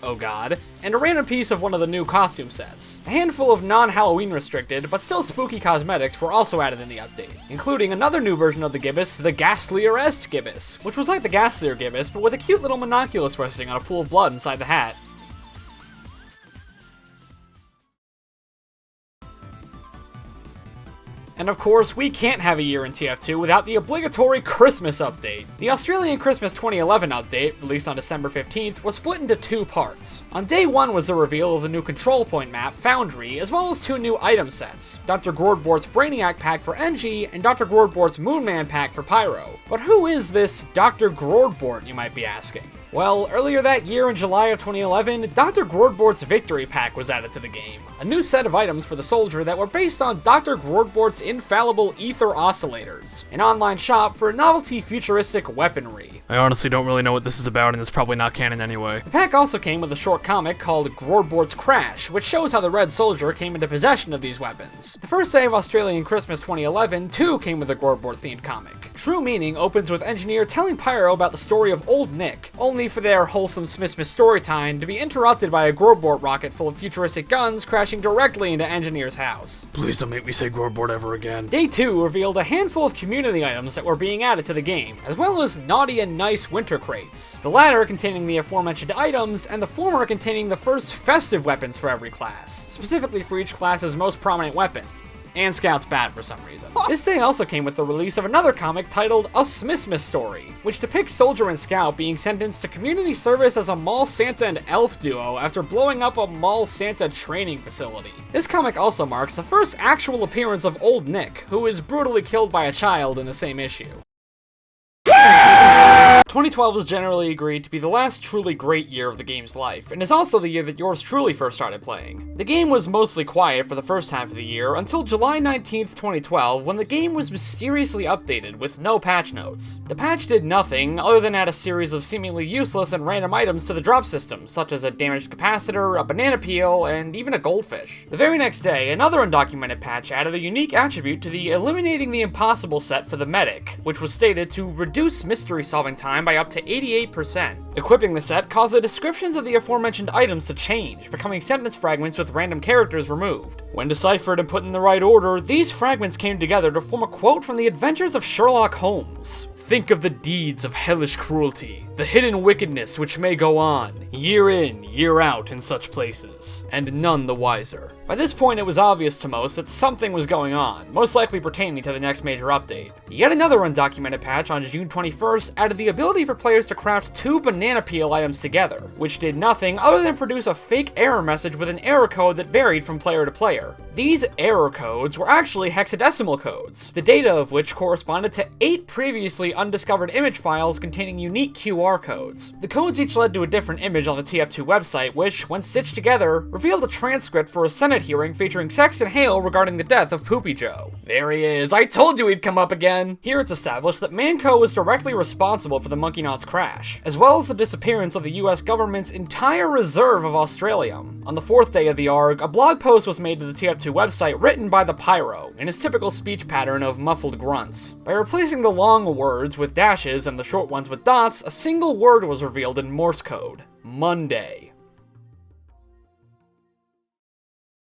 oh god, and a random piece of one of the new costume sets. A handful of non-Halloween restricted, but still spooky cosmetics were also added in the update, including another new version of the gibbous, the Ghastlier-est gibbous, which was like the Ghastlier gibbous, but with a cute little Monoculus resting on a pool of blood inside the hat. And of course, we can't have a year in TF2 without the obligatory Christmas update. The Australian Christmas 2011 update, released on December 15th, was split into 2 parts. On day 1 was the reveal of the new control point map, Foundry, as well as 2 new item sets, Dr. Gordbort's Brainiac pack for Engie, and Dr. Gordbort's Moonman pack for Pyro. But who is this Dr. Gordbort, you might be asking? Well, earlier that year in July of 2011, Dr. Gordbort's Victory Pack was added to the game, a new set of items for the soldier that were based on Dr. Gordbort's infallible ether oscillators, an online shop for novelty futuristic weaponry. I honestly don't really know what this is about, and it's probably not canon anyway. The pack also came with a short comic called Gordbort's Crash, which shows how the Red Soldier came into possession of these weapons. The first day of Australian Christmas 2011 too came with a Gordbort-themed comic. True Meaning opens with Engineer telling Pyro about the story of Old Nick, only for their wholesome Smith story time to be interrupted by a Gordbort rocket full of futuristic guns crashing directly into Engineer's house. Please don't make me say Gordbort ever again. Day 2 revealed a handful of community items that were being added to the game, as well as naughty and nice winter crates. The latter containing the aforementioned items, and the former containing the first festive weapons for every class, specifically for each class's most prominent weapon. And Scout's bad for some reason. This day also came with the release of another comic titled A Smithmas Story, which depicts Soldier and Scout being sentenced to community service as a mall Santa and elf duo after blowing up a mall Santa training facility. This comic also marks the first actual appearance of Old Nick, who is brutally killed by a child in the same issue. 2012 is generally agreed to be the last truly great year of the game's life, and is also the year that yours truly first started playing. The game was mostly quiet for the first half of the year until July 19th, 2012, when the game was mysteriously updated with no patch notes. The patch did nothing other than add a series of seemingly useless and random items to the drop system, such as a damaged capacitor, a banana peel, and even a goldfish. The very next day, another undocumented patch added a unique attribute to the Eliminating the Impossible set for the medic, which was stated to reduce mystery solving time by up to 88%. Equipping the set caused the descriptions of the aforementioned items to change, becoming sentence fragments with random characters removed. When deciphered and put in the right order, these fragments came together to form a quote from the Adventures of Sherlock Holmes. Think of the deeds of hellish cruelty. The hidden wickedness which may go on, year in, year out in such places, and none the wiser. By this point it was obvious to most that something was going on, most likely pertaining to the next major update. Yet another undocumented patch on June 21st added the ability for players to craft 2 banana peel items together, which did nothing other than produce a fake error message with an error code that varied from player to player. These error codes were actually hexadecimal codes, the data of which corresponded to 8 previously undiscovered image files containing unique QR codes. The codes each led to a different image on the TF2 website, which, when stitched together, revealed a transcript for a Senate hearing featuring Sexton Hale regarding the death of Poopy Joe. There he is, I told you he'd come up again! Here it's established that Manco was directly responsible for the Monkey Knots crash, as well as the disappearance of the US government's entire reserve of Australium. On the 4th day of the ARG, a blog post was made to the TF2 website written by the Pyro, in his typical speech pattern of muffled grunts. By replacing the long words with dashes and the short ones with dots, a single word was revealed in Morse code: Monday.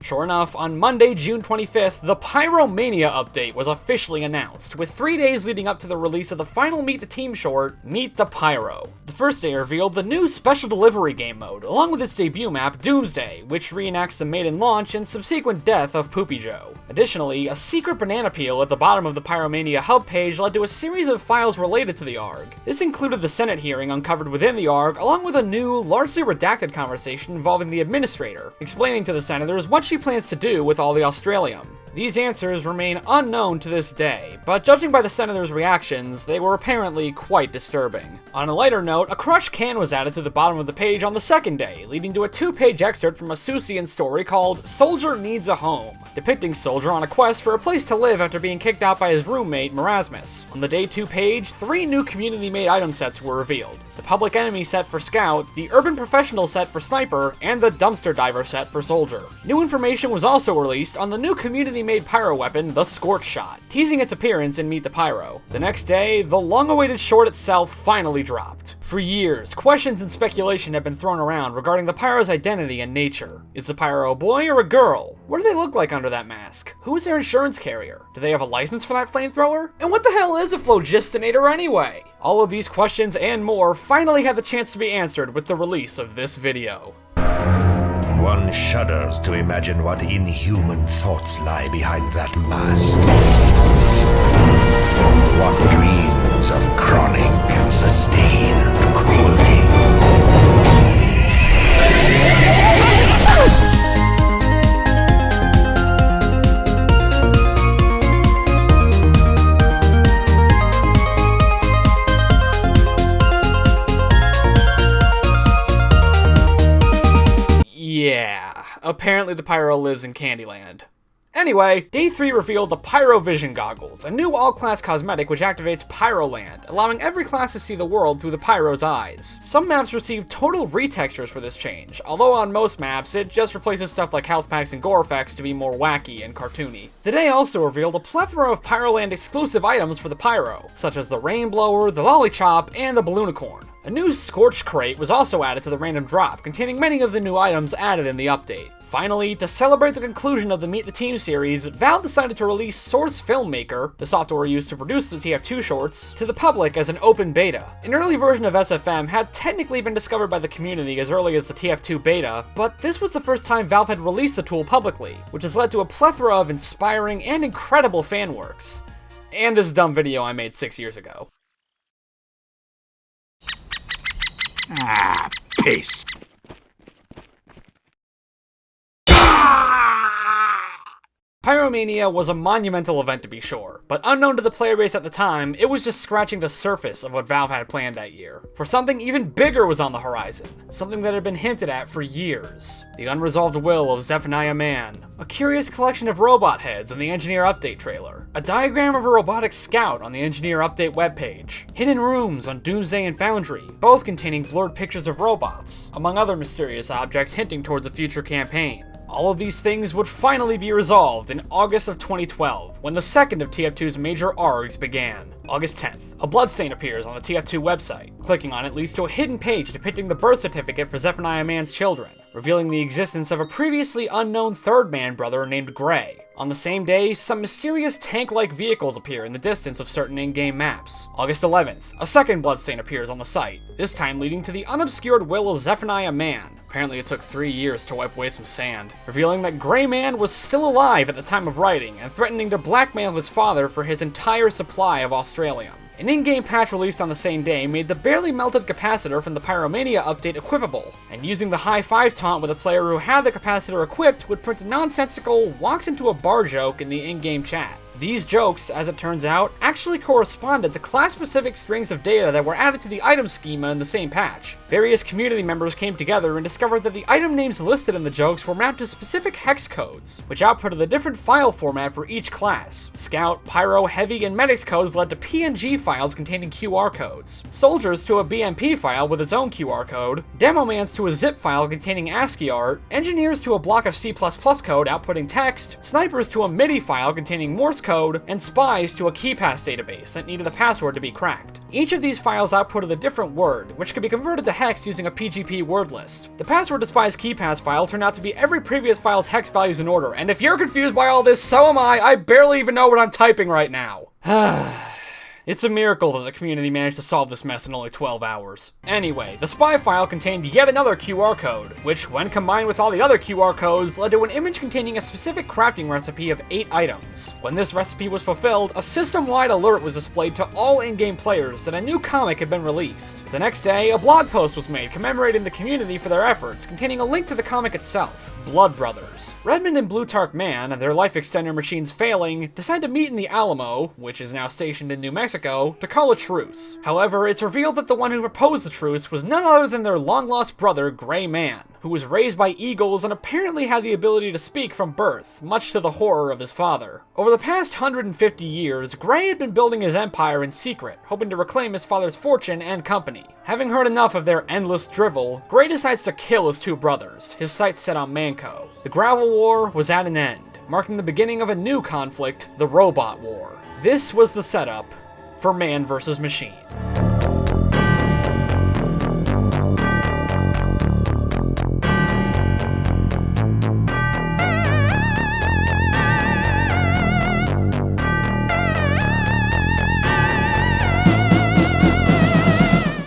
Sure enough, on Monday, June 25th, the Pyromania update was officially announced, with 3 days leading up to the release of the final Meet the Team short, Meet the Pyro. The first day revealed the new Special Delivery game mode, along with its debut map, Doomsday, which reenacts the maiden launch and subsequent death of Poopy Joe. Additionally, a secret banana peel at the bottom of the Pyromania hub page led to a series of files related to the ARG. This included the Senate hearing uncovered within the ARG, along with a new, largely redacted conversation involving the administrator, explaining to the senators what she plans to do with all the Australium. These answers remain unknown to this day, but judging by the senators' reactions, they were apparently quite disturbing. On a lighter note, a crushed can was added to the bottom of the page on the second day, leading to a 2-page excerpt from a Susian story called Soldier Needs a Home, depicting Soldier on a quest for a place to live after being kicked out by his roommate, Marasmus. On the day 2 page, 3 new community-made item sets were revealed: the Public Enemy set for Scout, the Urban Professional set for Sniper, and the Dumpster Diver set for Soldier. New information was also released on the new community-made pyro weapon, the Scorch Shot, teasing its appearance in Meet the Pyro. The next day, the long-awaited short itself finally dropped. For years, questions and speculation have been thrown around regarding the Pyro's identity and nature. Is the Pyro a boy or a girl? What do they look like under that mask? Who is their insurance carrier? Do they have a license for that flamethrower? And what the hell is a Phlogistinator anyway? All of these questions and more finally had the chance to be answered with the release of this video. One shudders to imagine what inhuman thoughts lie behind that mask. What dreams of chronic and sustained cruelty. Yeah, apparently the Pyro lives in Candyland. Anyway, Day 3 revealed the Pyro Vision Goggles, a new all-class cosmetic which activates Pyroland, allowing every class to see the world through the Pyro's eyes. Some maps received total retextures for this change, although on most maps it just replaces stuff like health packs and gore effects to be more wacky and cartoony. The day also revealed a plethora of Pyroland exclusive items for the Pyro, such as the Rain Blower, the Lollychop, and the Balloonicorn. A new Scorch Crate was also added to the random drop, containing many of the new items added in the update. Finally, to celebrate the conclusion of the Meet the Team series, Valve decided to release Source Filmmaker, the software used to produce the TF2 shorts, to the public as an open beta. An early version of SFM had technically been discovered by the community as early as the TF2 beta, but this was the first time Valve had released the tool publicly, which has led to a plethora of inspiring and incredible fan works. And this dumb video I made 6 years ago. Ah, peace. Pyromania was a monumental event to be sure, but unknown to the player base at the time, it was just scratching the surface of what Valve had planned that year. For something even bigger was on the horizon, something that had been hinted at for years. The unresolved will of Zephaniah Man, a curious collection of robot heads in the Engineer Update trailer, a diagram of a robotic scout on the Engineer Update webpage, hidden rooms on Doomsday and Foundry, both containing blurred pictures of robots, among other mysterious objects hinting towards a future campaign. All of these things would finally be resolved in August of 2012, when the second of TF2's major ARGs began. August 10th, a bloodstain appears on the TF2 website. Clicking on it leads to a hidden page depicting the birth certificate for Zephaniah Man's children, revealing the existence of a previously unknown third man brother named Gray. On the same day, some mysterious tank-like vehicles appear in the distance of certain in-game maps. August 11th, a second bloodstain appears on the site, this time leading to the unobscured will of Zephaniah Man. Apparently it took 3 years to wipe away some sand, revealing that Gray Man was still alive at the time of writing and threatening to blackmail his father for his entire supply of Australium. An in-game patch released on the same day made the barely melted capacitor from the Pyromania update equipable, and using the high five taunt with a player who had the capacitor equipped would print a nonsensical walks into a bar joke in the in-game chat. These jokes, as it turns out, actually corresponded to class-specific strings of data that were added to the item schema in the same patch. Various community members came together and discovered that the item names listed in the jokes were mapped to specific hex codes, which outputted a different file format for each class. Scout, Pyro, Heavy, and Medics codes led to PNG files containing QR codes, Soldiers to a BMP file with its own QR code, Demomans to a zip file containing ASCII art, Engineers to a block of C++ code outputting text, Snipers to a MIDI file containing Morse code, and Spies to a KeyPass database that needed a password to be cracked. Each of these files outputted a different word, which could be converted to hex using a PGP word list. The password to Spies KeyPass file turned out to be every previous file's hex values in order, and if you're confused by all this, so am I barely even know what I'm typing right now. It's a miracle that the community managed to solve this mess in only 12 hours. Anyway, the spy file contained yet another QR code, which, when combined with all the other QR codes, led to an image containing a specific crafting recipe of 8 items. When this recipe was fulfilled, a system-wide alert was displayed to all in-game players that a new comic had been released. The next day, a blog post was made commemorating the community for their efforts, containing a link to the comic itself. Blood Brothers. Redmond and Blutarch Man, their life extender machines failing, decide to meet in the Alamo, which is now stationed in New Mexico, to call a truce. However, it's revealed that the one who proposed the truce was none other than their long-lost brother, Gray Man, who was raised by eagles and apparently had the ability to speak from birth, much to the horror of his father. Over the past 150 years, Gray had been building his empire in secret, hoping to reclaim his father's fortune and company. Having heard enough of their endless drivel, Gray decides to kill his 2 brothers, his sights set on Manco. The Gravel War was at an end, marking the beginning of a new conflict, the Robot War. This was the setup for Man vs. Machine.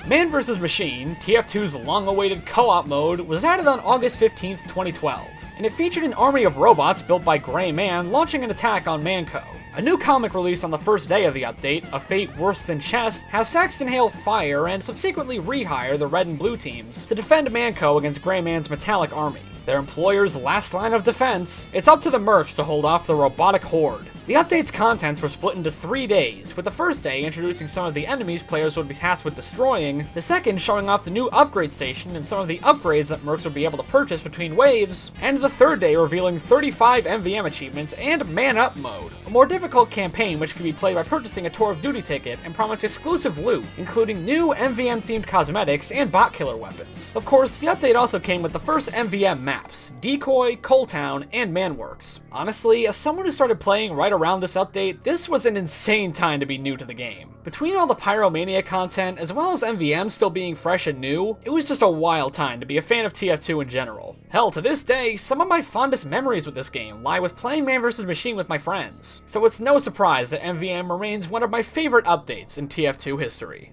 Man vs. Machine, TF2's long-awaited co-op mode, was added on August 15th, 2012, and it featured an army of robots built by Gray Man launching an attack on Manco. A new comic released on the first day of the update, A Fate Worse Than Chess, has Saxton hail fire and subsequently rehire the red and blue teams to defend Manco against Gray Man's metallic army. Their employer's last line of defense, it's up to the mercs to hold off the robotic horde. The update's contents were split into 3 days, with the first day introducing some of the enemies players would be tasked with destroying, the second showing off the new upgrade station and some of the upgrades that mercs would be able to purchase between waves, and the third day revealing 35 MVM achievements and Man Up mode, a more difficult campaign which can be played by purchasing a Tour of Duty ticket and promise exclusive loot, including new MVM-themed cosmetics and bot killer weapons. Of course, the update also came with the first MVM maps, Decoy, Coal Town, and Manworks. Honestly, as someone who started playing right around this update, this was an insane time to be new to the game. Between all the Pyromania content, as well as MVM still being fresh and new, it was just a wild time to be a fan of TF2 in general. Hell, to this day, some of my fondest memories with this game lie with playing Man vs. Machine with my friends. So it's no surprise that MVM remains one of my favorite updates in TF2 history.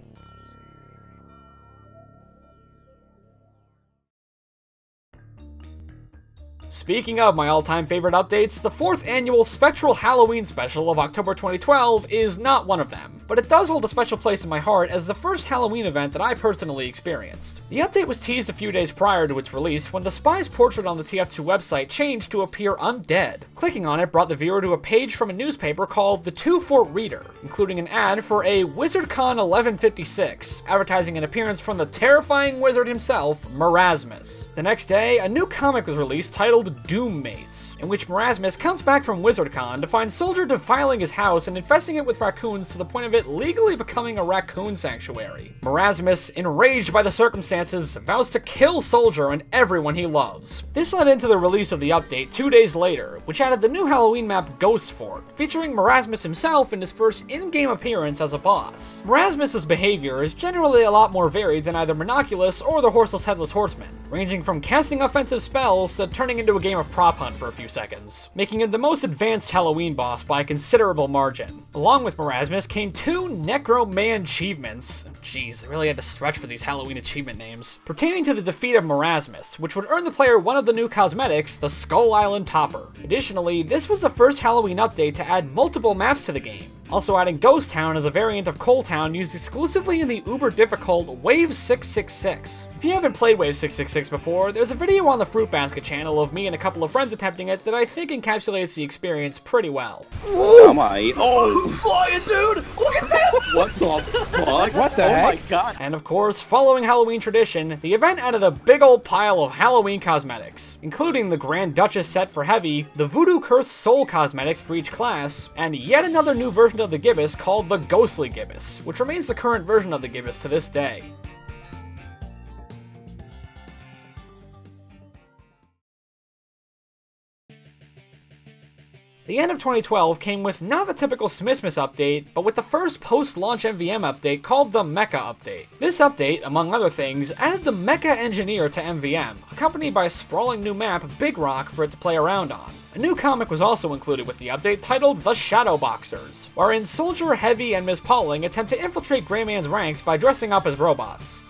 Speaking of my all-time favorite updates, the 4th annual Spectral Halloween Special of October 2012 is not one of them, but it does hold a special place in my heart as the first Halloween event that I personally experienced. The update was teased a few days prior to its release when the spy's portrait on the TF2 website changed to appear undead. Clicking on it brought the viewer to a page from a newspaper called The Two Fort Reader, including an ad for a WizardCon 1156, advertising an appearance from the terrifying wizard himself, Marasmus. The next day, a new comic was released titled Doommates, in which Marasmus comes back from WizardCon to find Soldier defiling his house and infesting it with raccoons to the point of it legally becoming a raccoon sanctuary. Marasmus, enraged by the circumstances, vows to kill Soldier and everyone he loves. This led into the release of the update 2 days later, which added the new Halloween map Ghost Fort, featuring Marasmus himself in his first in-game appearance as a boss. Marasmus's behavior is generally a lot more varied than either Monoculus or the Horseless Headless Horseman, ranging from casting offensive spells to turning into into a game of prop hunt for a few seconds, making him the most advanced Halloween boss by a considerable margin. Along with Marasmus came 2 Necro-Man achievements, jeez, I really had to stretch for these Halloween achievement names, pertaining to the defeat of Marasmus, which would earn the player one of the new cosmetics, the Skull Island Topper. Additionally, this was the first Halloween update to add multiple maps to the game, also adding Ghost Town as a variant of Coal Town used exclusively in the uber difficult Wave 666. If you haven't played Wave 666 before, there's a video on the Fruit Basket channel of me and a couple of friends attempting it that I think encapsulates the experience pretty well. Am I? Oh, Flying dude! Look at this! what the fuck? What the heck? Oh my god. And of course, following Halloween tradition, the event added a big old pile of Halloween cosmetics, including the Grand Duchess set for Heavy, the Voodoo Curse Soul cosmetics for each class, and yet another new version of the Gibbous called the Ghostly Gibbous, which remains the current version of the Gibbous to this day. The end of 2012 came with not the typical Smithmas update, but with the first post-launch MVM update called the Mecha Update. This update, among other things, added the Mecha Engineer to MVM, accompanied by a sprawling new map, Big Rock, for it to play around on. A new comic was also included with the update titled The Shadow Boxers, wherein Soldier, Heavy, and Ms. Pauling attempt to infiltrate Greyman's ranks by dressing up as robots.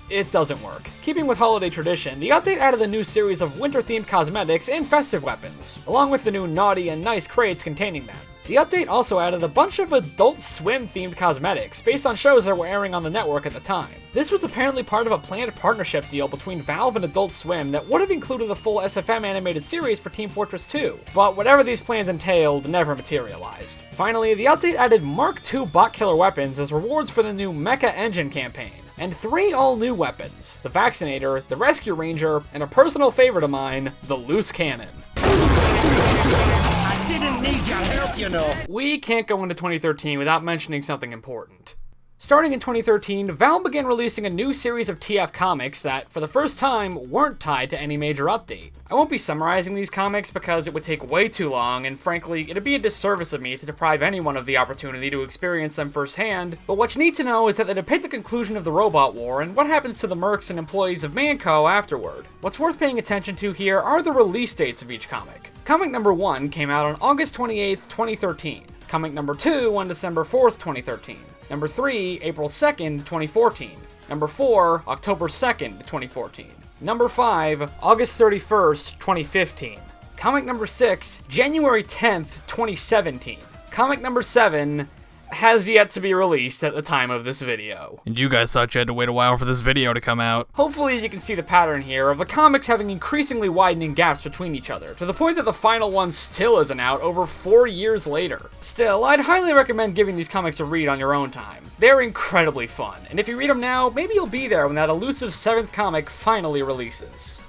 It doesn't work. Keeping with holiday tradition, the update added a new series of winter-themed cosmetics and festive weapons, along with the new naughty and nice crates containing them. The update also added a bunch of Adult Swim-themed cosmetics based on shows that were airing on the network at the time. This was apparently part of a planned partnership deal between Valve and Adult Swim that would have included the full SFM animated series for Team Fortress 2, but whatever these plans entailed never materialized. Finally, the update added Mark II bot killer weapons as rewards for the new Mecha Engine campaign, and 3 all-new weapons, the Vaccinator, the Rescue Ranger, and a personal favorite of mine, the Loose Cannon. I didn't need your help, you know. We can't go into 2013 without mentioning something important. Starting in 2013, Valve began releasing a new series of TF comics that, for the first time, weren't tied to any major update. I won't be summarizing these comics because it would take way too long, and frankly, it'd be a disservice of me to deprive anyone of the opportunity to experience them firsthand, but what you need to know is that they depict the conclusion of the Robot War and what happens to the mercs and employees of Manco afterward. What's worth paying attention to here are the release dates of each comic. Comic number 1 came out on August 28th, 2013. Comic number 2 on December 4th, 2013. Number 3, April 2nd, 2014. Number 4, October 2nd, 2014. Number 5, August 31st, 2015. Comic number 6, January 10th, 2017. Comic number 7 has yet to be released at the time of this video. And you guys thought you had to wait a while for this video to come out. Hopefully you can see the pattern here of the comics having increasingly widening gaps between each other, to the point that the final one still isn't out over 4 years later. Still, I'd highly recommend giving these comics a read on your own time. They're incredibly fun, and if you read them now, maybe you'll be there when that elusive 7th comic finally releases.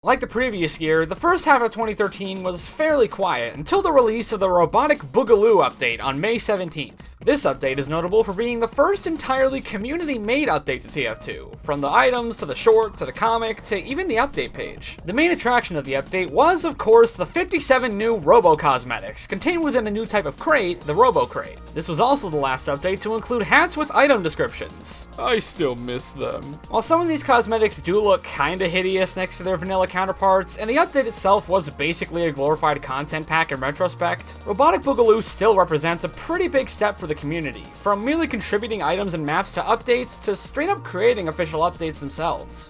Like the previous year, the first half of 2013 was fairly quiet until the release of the Robotic Boogaloo update on May 17th. This update is notable for being the first entirely community-made update to TF2, from the items, to the short, to the comic, to even the update page. The main attraction of the update was, of course, the 57 new Robo-Cosmetics, contained within a new type of crate, the Robo-Crate. This was also the last update to include hats with item descriptions. I still miss them. While some of these cosmetics do look kinda hideous next to their vanilla counterparts, and the update itself was basically a glorified content pack in retrospect, Robotic Boogaloo still represents a pretty big step for the community, from merely contributing items and maps to updates to straight up creating official updates themselves.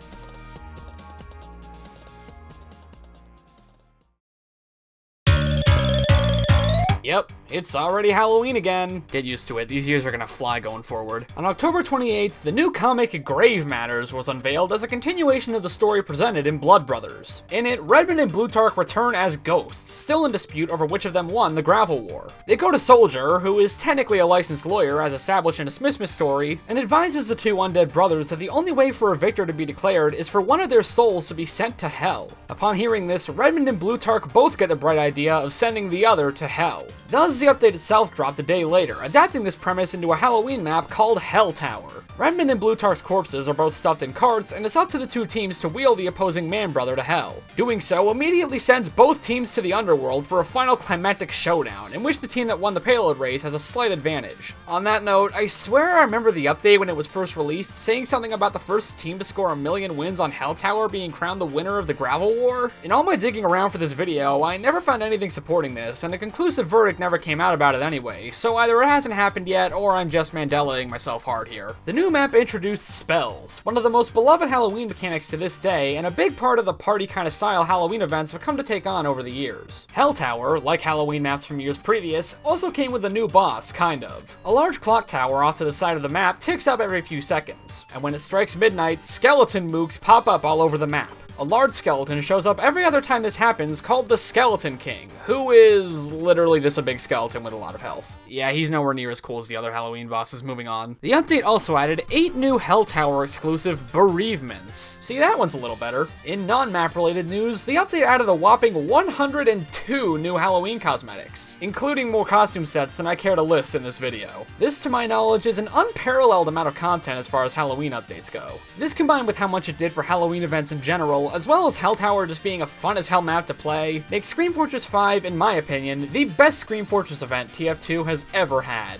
Yep, it's already Halloween again. Get used to it, these years are gonna fly going forward. On October 28th, the new comic Grave Matters was unveiled as a continuation of the story presented in Blood Brothers. In it, Redmond and Blutarch return as ghosts, still in dispute over which of them won the Gravel War. They go to Soldier, who is technically a licensed lawyer as established in a Smithmas story, and advises the two undead brothers that the only way for a victor to be declared is for one of their souls to be sent to hell. Upon hearing this, Redmond and Blutarch both get the bright idea of sending the other to hell. Thus, as the update itself dropped a day later, adapting this premise into a Halloween map called Hell Tower. Redmond and Blutarch's corpses are both stuffed in carts, and it's up to the two teams to wheel the opposing man-brother to hell. Doing so immediately sends both teams to the underworld for a final climactic showdown, in which the team that won the payload race has a slight advantage. On that note, I swear I remember the update when it was first released saying something about the first team to score 1,000,000 wins on Hell Tower being crowned the winner of the Gravel War. In all my digging around for this video, I never found anything supporting this, and a conclusive verdict never came out about it anyway, so either it hasn't happened yet, or I'm just Mandelaing myself hard here. The new map introduced spells, one of the most beloved Halloween mechanics to this day, and a big part of the party kind of style Halloween events have come to take on over the years. Hell Tower, like Halloween maps from years previous, also came with a new boss, kind of. A large clock tower off to the side of the map ticks up every few seconds, and when it strikes midnight, skeleton mooks pop up all over the map. A large skeleton shows up every other time this happens, called the Skeleton King, who is literally just a big skeleton with a lot of health. Yeah, he's nowhere near as cool as the other Halloween bosses. Moving on. The update also added 8 new Hell Tower exclusive bereavements. See, that one's a little better. In non-map related news, the update added a whopping 102 new Halloween cosmetics, including more costume sets than I care to list in this video. This, to my knowledge, is an unparalleled amount of content as far as Halloween updates go. This, combined with how much it did for Halloween events in general, as well as Hell Tower just being a fun as hell map to play, makes Scream Fortress 5, in my opinion, the best Scream Fortress event TF2 has ever had.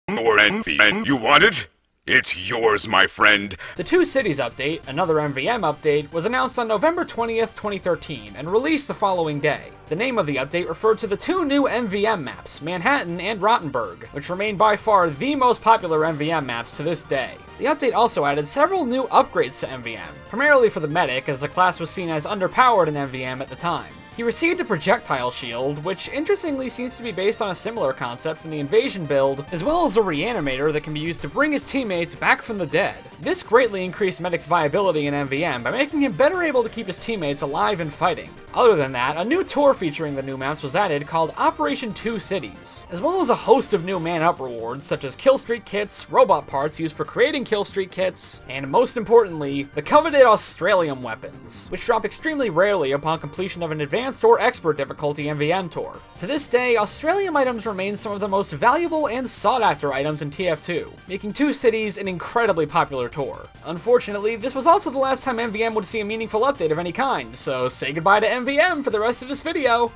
More envy, and you want it? It's yours, my friend. The Two Cities update, another MVM update, was announced on November 20th, 2013, and released the following day. The name of the update referred to the two new MVM maps, Manhattan and Rottenburg, which remain by far the most popular MVM maps to this day. The update also added several new upgrades to MVM, primarily for the medic, as the class was seen as underpowered in MVM at the time. He received a projectile shield, which interestingly seems to be based on a similar concept from the Invasion build, as well as a reanimator that can be used to bring his teammates back from the dead. This greatly increased Medic's viability in MVM by making him better able to keep his teammates alive and fighting. Other than that, a new tour featuring the new maps was added called Operation Two Cities, as well as a host of new man-up rewards such as kill streak kits, robot parts used for creating kill streak kits, and most importantly, the coveted Australium weapons, which drop extremely rarely upon completion of an advanced or expert difficulty MVM tour. To this day, Australium items remain some of the most valuable and sought-after items in TF2, making Two Cities an incredibly popular tour. Unfortunately, this was also the last time MVM would see a meaningful update of any kind, so say goodbye to MVM for the rest of this video.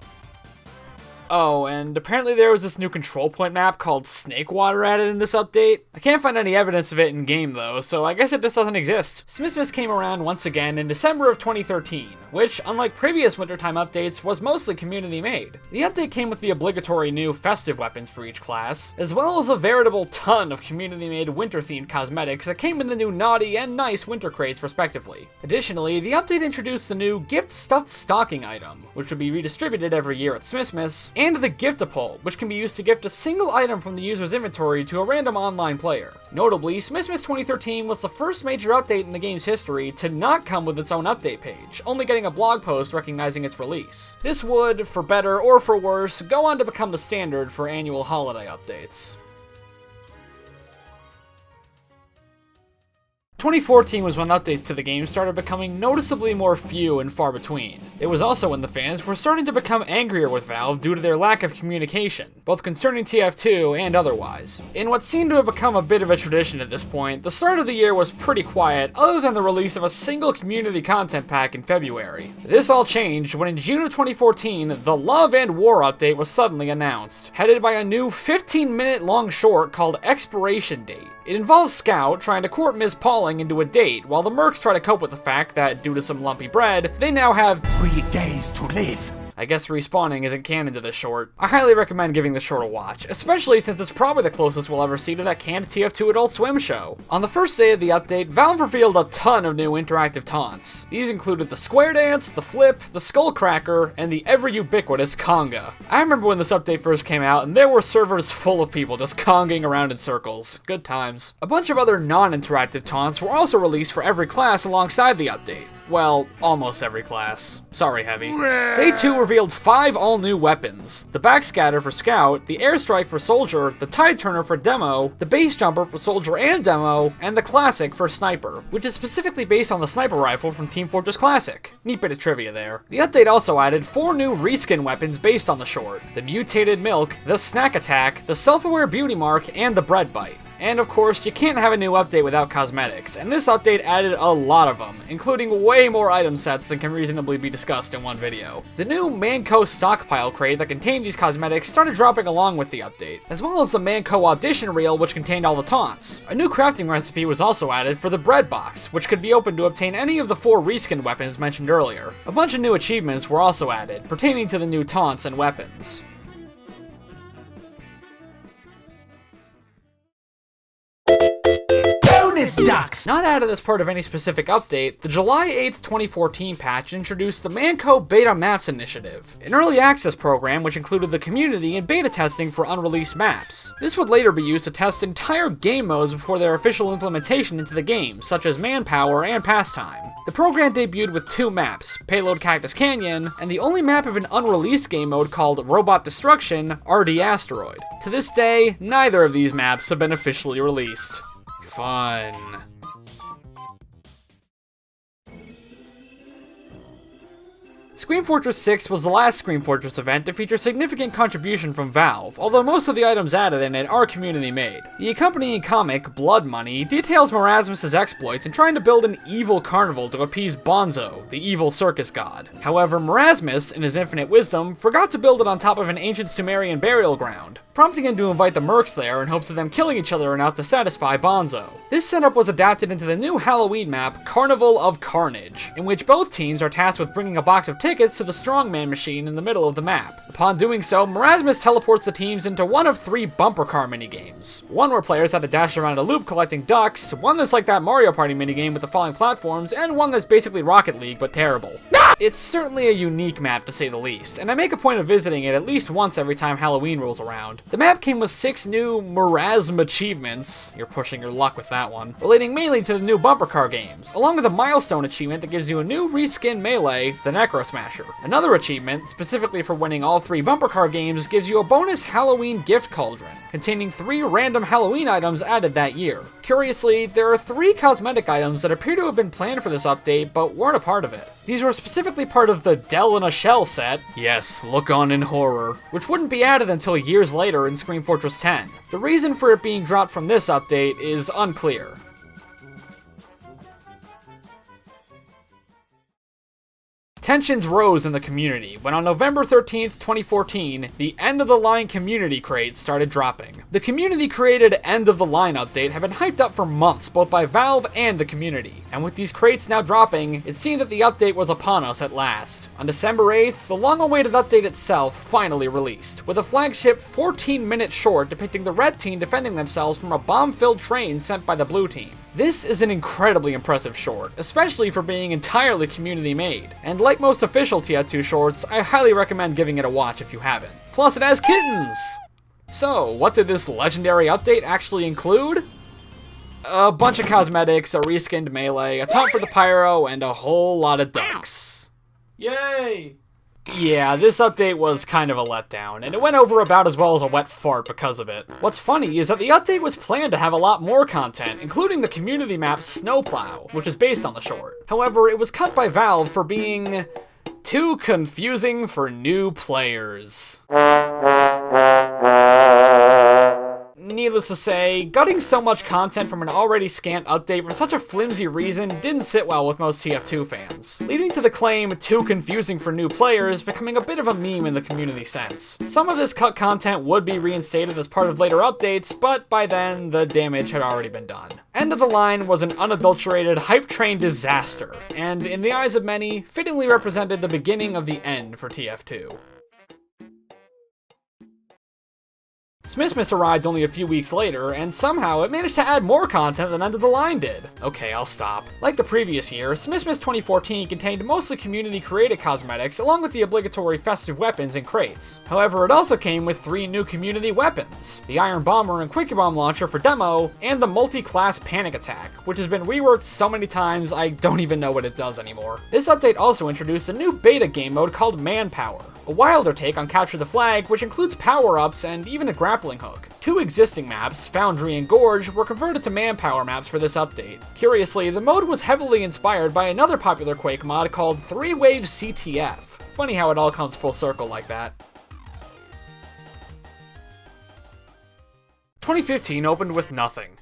Oh, and apparently there was this new control point map called Snake Water added in this update. I can't find any evidence of it in-game though, so I guess it just doesn't exist. Smithmas came around once again in December of 2013, which, unlike previous wintertime updates, was mostly community-made. The update came with the obligatory new festive weapons for each class, as well as a veritable ton of community-made winter-themed cosmetics that came in the new naughty and nice winter crates respectively. Additionally, the update introduced the new Gift Stuffed Stocking item, which would be redistributed every year at Smithmas, and the Gift-a-Pull, which can be used to gift a single item from the user's inventory to a random online player. Notably, Smithmas 2013 was the first major update in the game's history to not come with its own update page, only getting a blog post recognizing its release. This would, for better or for worse, go on to become the standard for annual holiday updates. 2014 was when updates to the game started becoming noticeably more few and far between. It was also when the fans were starting to become angrier with Valve due to their lack of communication, both concerning TF2 and otherwise. In what seemed to have become a bit of a tradition at this point, the start of the year was pretty quiet other than the release of a single community content pack in February. This all changed when in June of 2014, the Love and War update was suddenly announced, headed by a new 15-minute long short called Expiration Date. It involves Scout trying to court Ms. Pauling into a date, while the Mercs try to cope with the fact that, due to some lumpy bread, they now have 3 days to live. I guess respawning isn't canon to this short. I highly recommend giving this short a watch, especially since it's probably the closest we'll ever see to that canned TF2 Adult Swim show. On the first day of the update, Valve revealed a ton of new interactive taunts. These included the square dance, the flip, the skull cracker, and the ever-ubiquitous conga. I remember when this update first came out, and there were servers full of people just conging around in circles. Good times. A bunch of other non-interactive taunts were also released for every class alongside the update. Well, almost every class. Sorry, Heavy. Day 2 revealed 5 all-new weapons. The Backscatter for Scout, the Airstrike for Soldier, the Tide Turner for Demo, the Base Jumper for Soldier and Demo, and the Classic for Sniper, which is specifically based on the sniper rifle from Team Fortress Classic. Neat bit of trivia there. The update also added 4 new reskin weapons based on the short. The Mutated Milk, the Snack Attack, the Self-Aware Beauty Mark, and the Bread Bite. And of course, you can't have a new update without cosmetics, and this update added a lot of them, including way more item sets than can reasonably be discussed in one video. The new Manco stockpile crate that contained these cosmetics started dropping along with the update, as well as the Manco audition reel which contained all the taunts. A new crafting recipe was also added for the bread box, which could be opened to obtain any of the 4 reskin weapons mentioned earlier. A bunch of new achievements were also added, pertaining to the new taunts and weapons. Ducks. Not added as part of any specific update, the July 8th, 2014 patch introduced the Manco Beta Maps Initiative, an early access program which included the community and beta testing for unreleased maps. This would later be used to test entire game modes before their official implementation into the game, such as Manpower and Pastime. The program debuted with 2 maps, Payload Cactus Canyon, and the only map of an unreleased game mode called Robot Destruction, RD Asteroid. To this day, neither of these maps have been officially released. Fun. Scream Fortress 6 was the last Scream Fortress event to feature significant contribution from Valve, although most of the items added in it are community-made. The accompanying comic, Blood Money, details Marasmus's exploits in trying to build an evil carnival to appease Bonzo, the evil circus god. However, Marasmus, in his infinite wisdom, forgot to build it on top of an ancient Sumerian burial ground, prompting him to invite the mercs there in hopes of them killing each other enough to satisfy Bonzo. This setup was adapted into the new Halloween map, Carnival of Carnage, in which both teams are tasked with bringing a box of tickets to the strongman machine in the middle of the map. Upon doing so, Marasmus teleports the teams into one of 3 bumper car minigames. One where players had to dash around a loop collecting ducks, one that's like that Mario Party minigame with the falling platforms, and one that's basically Rocket League but terrible. It's certainly a unique map to say the least, and I make a point of visiting it at least once every time Halloween rolls around. The map came with 6 new Marasm achievements, you're pushing your luck with that one, relating mainly to the new bumper car games, along with a milestone achievement that gives you a new reskin melee, the Necro Smasher. Another achievement, specifically for winning all 3 bumper car games, gives you a bonus Halloween gift cauldron, containing 3 random Halloween items added that year. Curiously, there are 3 cosmetic items that appear to have been planned for this update, but weren't a part of it. These were specifically part of the Dell in a Shell set, yes, look on in horror, which wouldn't be added until years later in Scream Fortress 10. The reason for it being dropped from this update is unclear. Tensions rose in the community when on November 13th, 2014, the End of the Line community crates started dropping. The community-created End of the Line update had been hyped up for months both by Valve and the community, and with these crates now dropping, it seemed that the update was upon us at last. On December 8th, the long-awaited update itself finally released, with a flagship 14-minute short depicting the red team defending themselves from a bomb-filled train sent by the blue team. This is an incredibly impressive short, especially for being entirely community-made, and like most official TF2 shorts, I highly recommend giving it a watch if you haven't. Plus, it has kittens! So, what did this legendary update actually include? A bunch of cosmetics, a reskinned melee, a taunt for the pyro, and a whole lot of ducks. Yay! Yeah, this update was kind of a letdown, and it went over about as well as a wet fart because of it. What's funny is that the update was planned to have a lot more content, including the community map Snowplow, which is based on the short. However, it was cut by Valve for being too confusing for new players. Needless to say, gutting so much content from an already scant update for such a flimsy reason didn't sit well with most TF2 fans, leading to the claim too confusing for new players becoming a bit of a meme in the community sense. Some of this cut content would be reinstated as part of later updates, but by then, the damage had already been done. End of the Line was an unadulterated hype train disaster, and in the eyes of many, fittingly represented the beginning of the end for TF2. Smithmas arrived only a few weeks later, and somehow it managed to add more content than End of the Line did. Okay, I'll stop. Like the previous year, Smithmas 2014 contained mostly community-created cosmetics along with the obligatory festive weapons and crates. However, it also came with 3 new community weapons: the Iron Bomber and Quickie Bomb Launcher for demo, and the multi-class Panic Attack, which has been reworked so many times I don't even know what it does anymore. This update also introduced a new beta game mode called Manpower, a wilder take on Capture the Flag, which includes power-ups and even a grappling hook. 2 existing maps, Foundry and Gorge, were converted to Manpower maps for this update. Curiously, the mode was heavily inspired by another popular Quake mod called 3-Wave CTF. Funny how it all comes full circle like that. 2015 opened with nothing.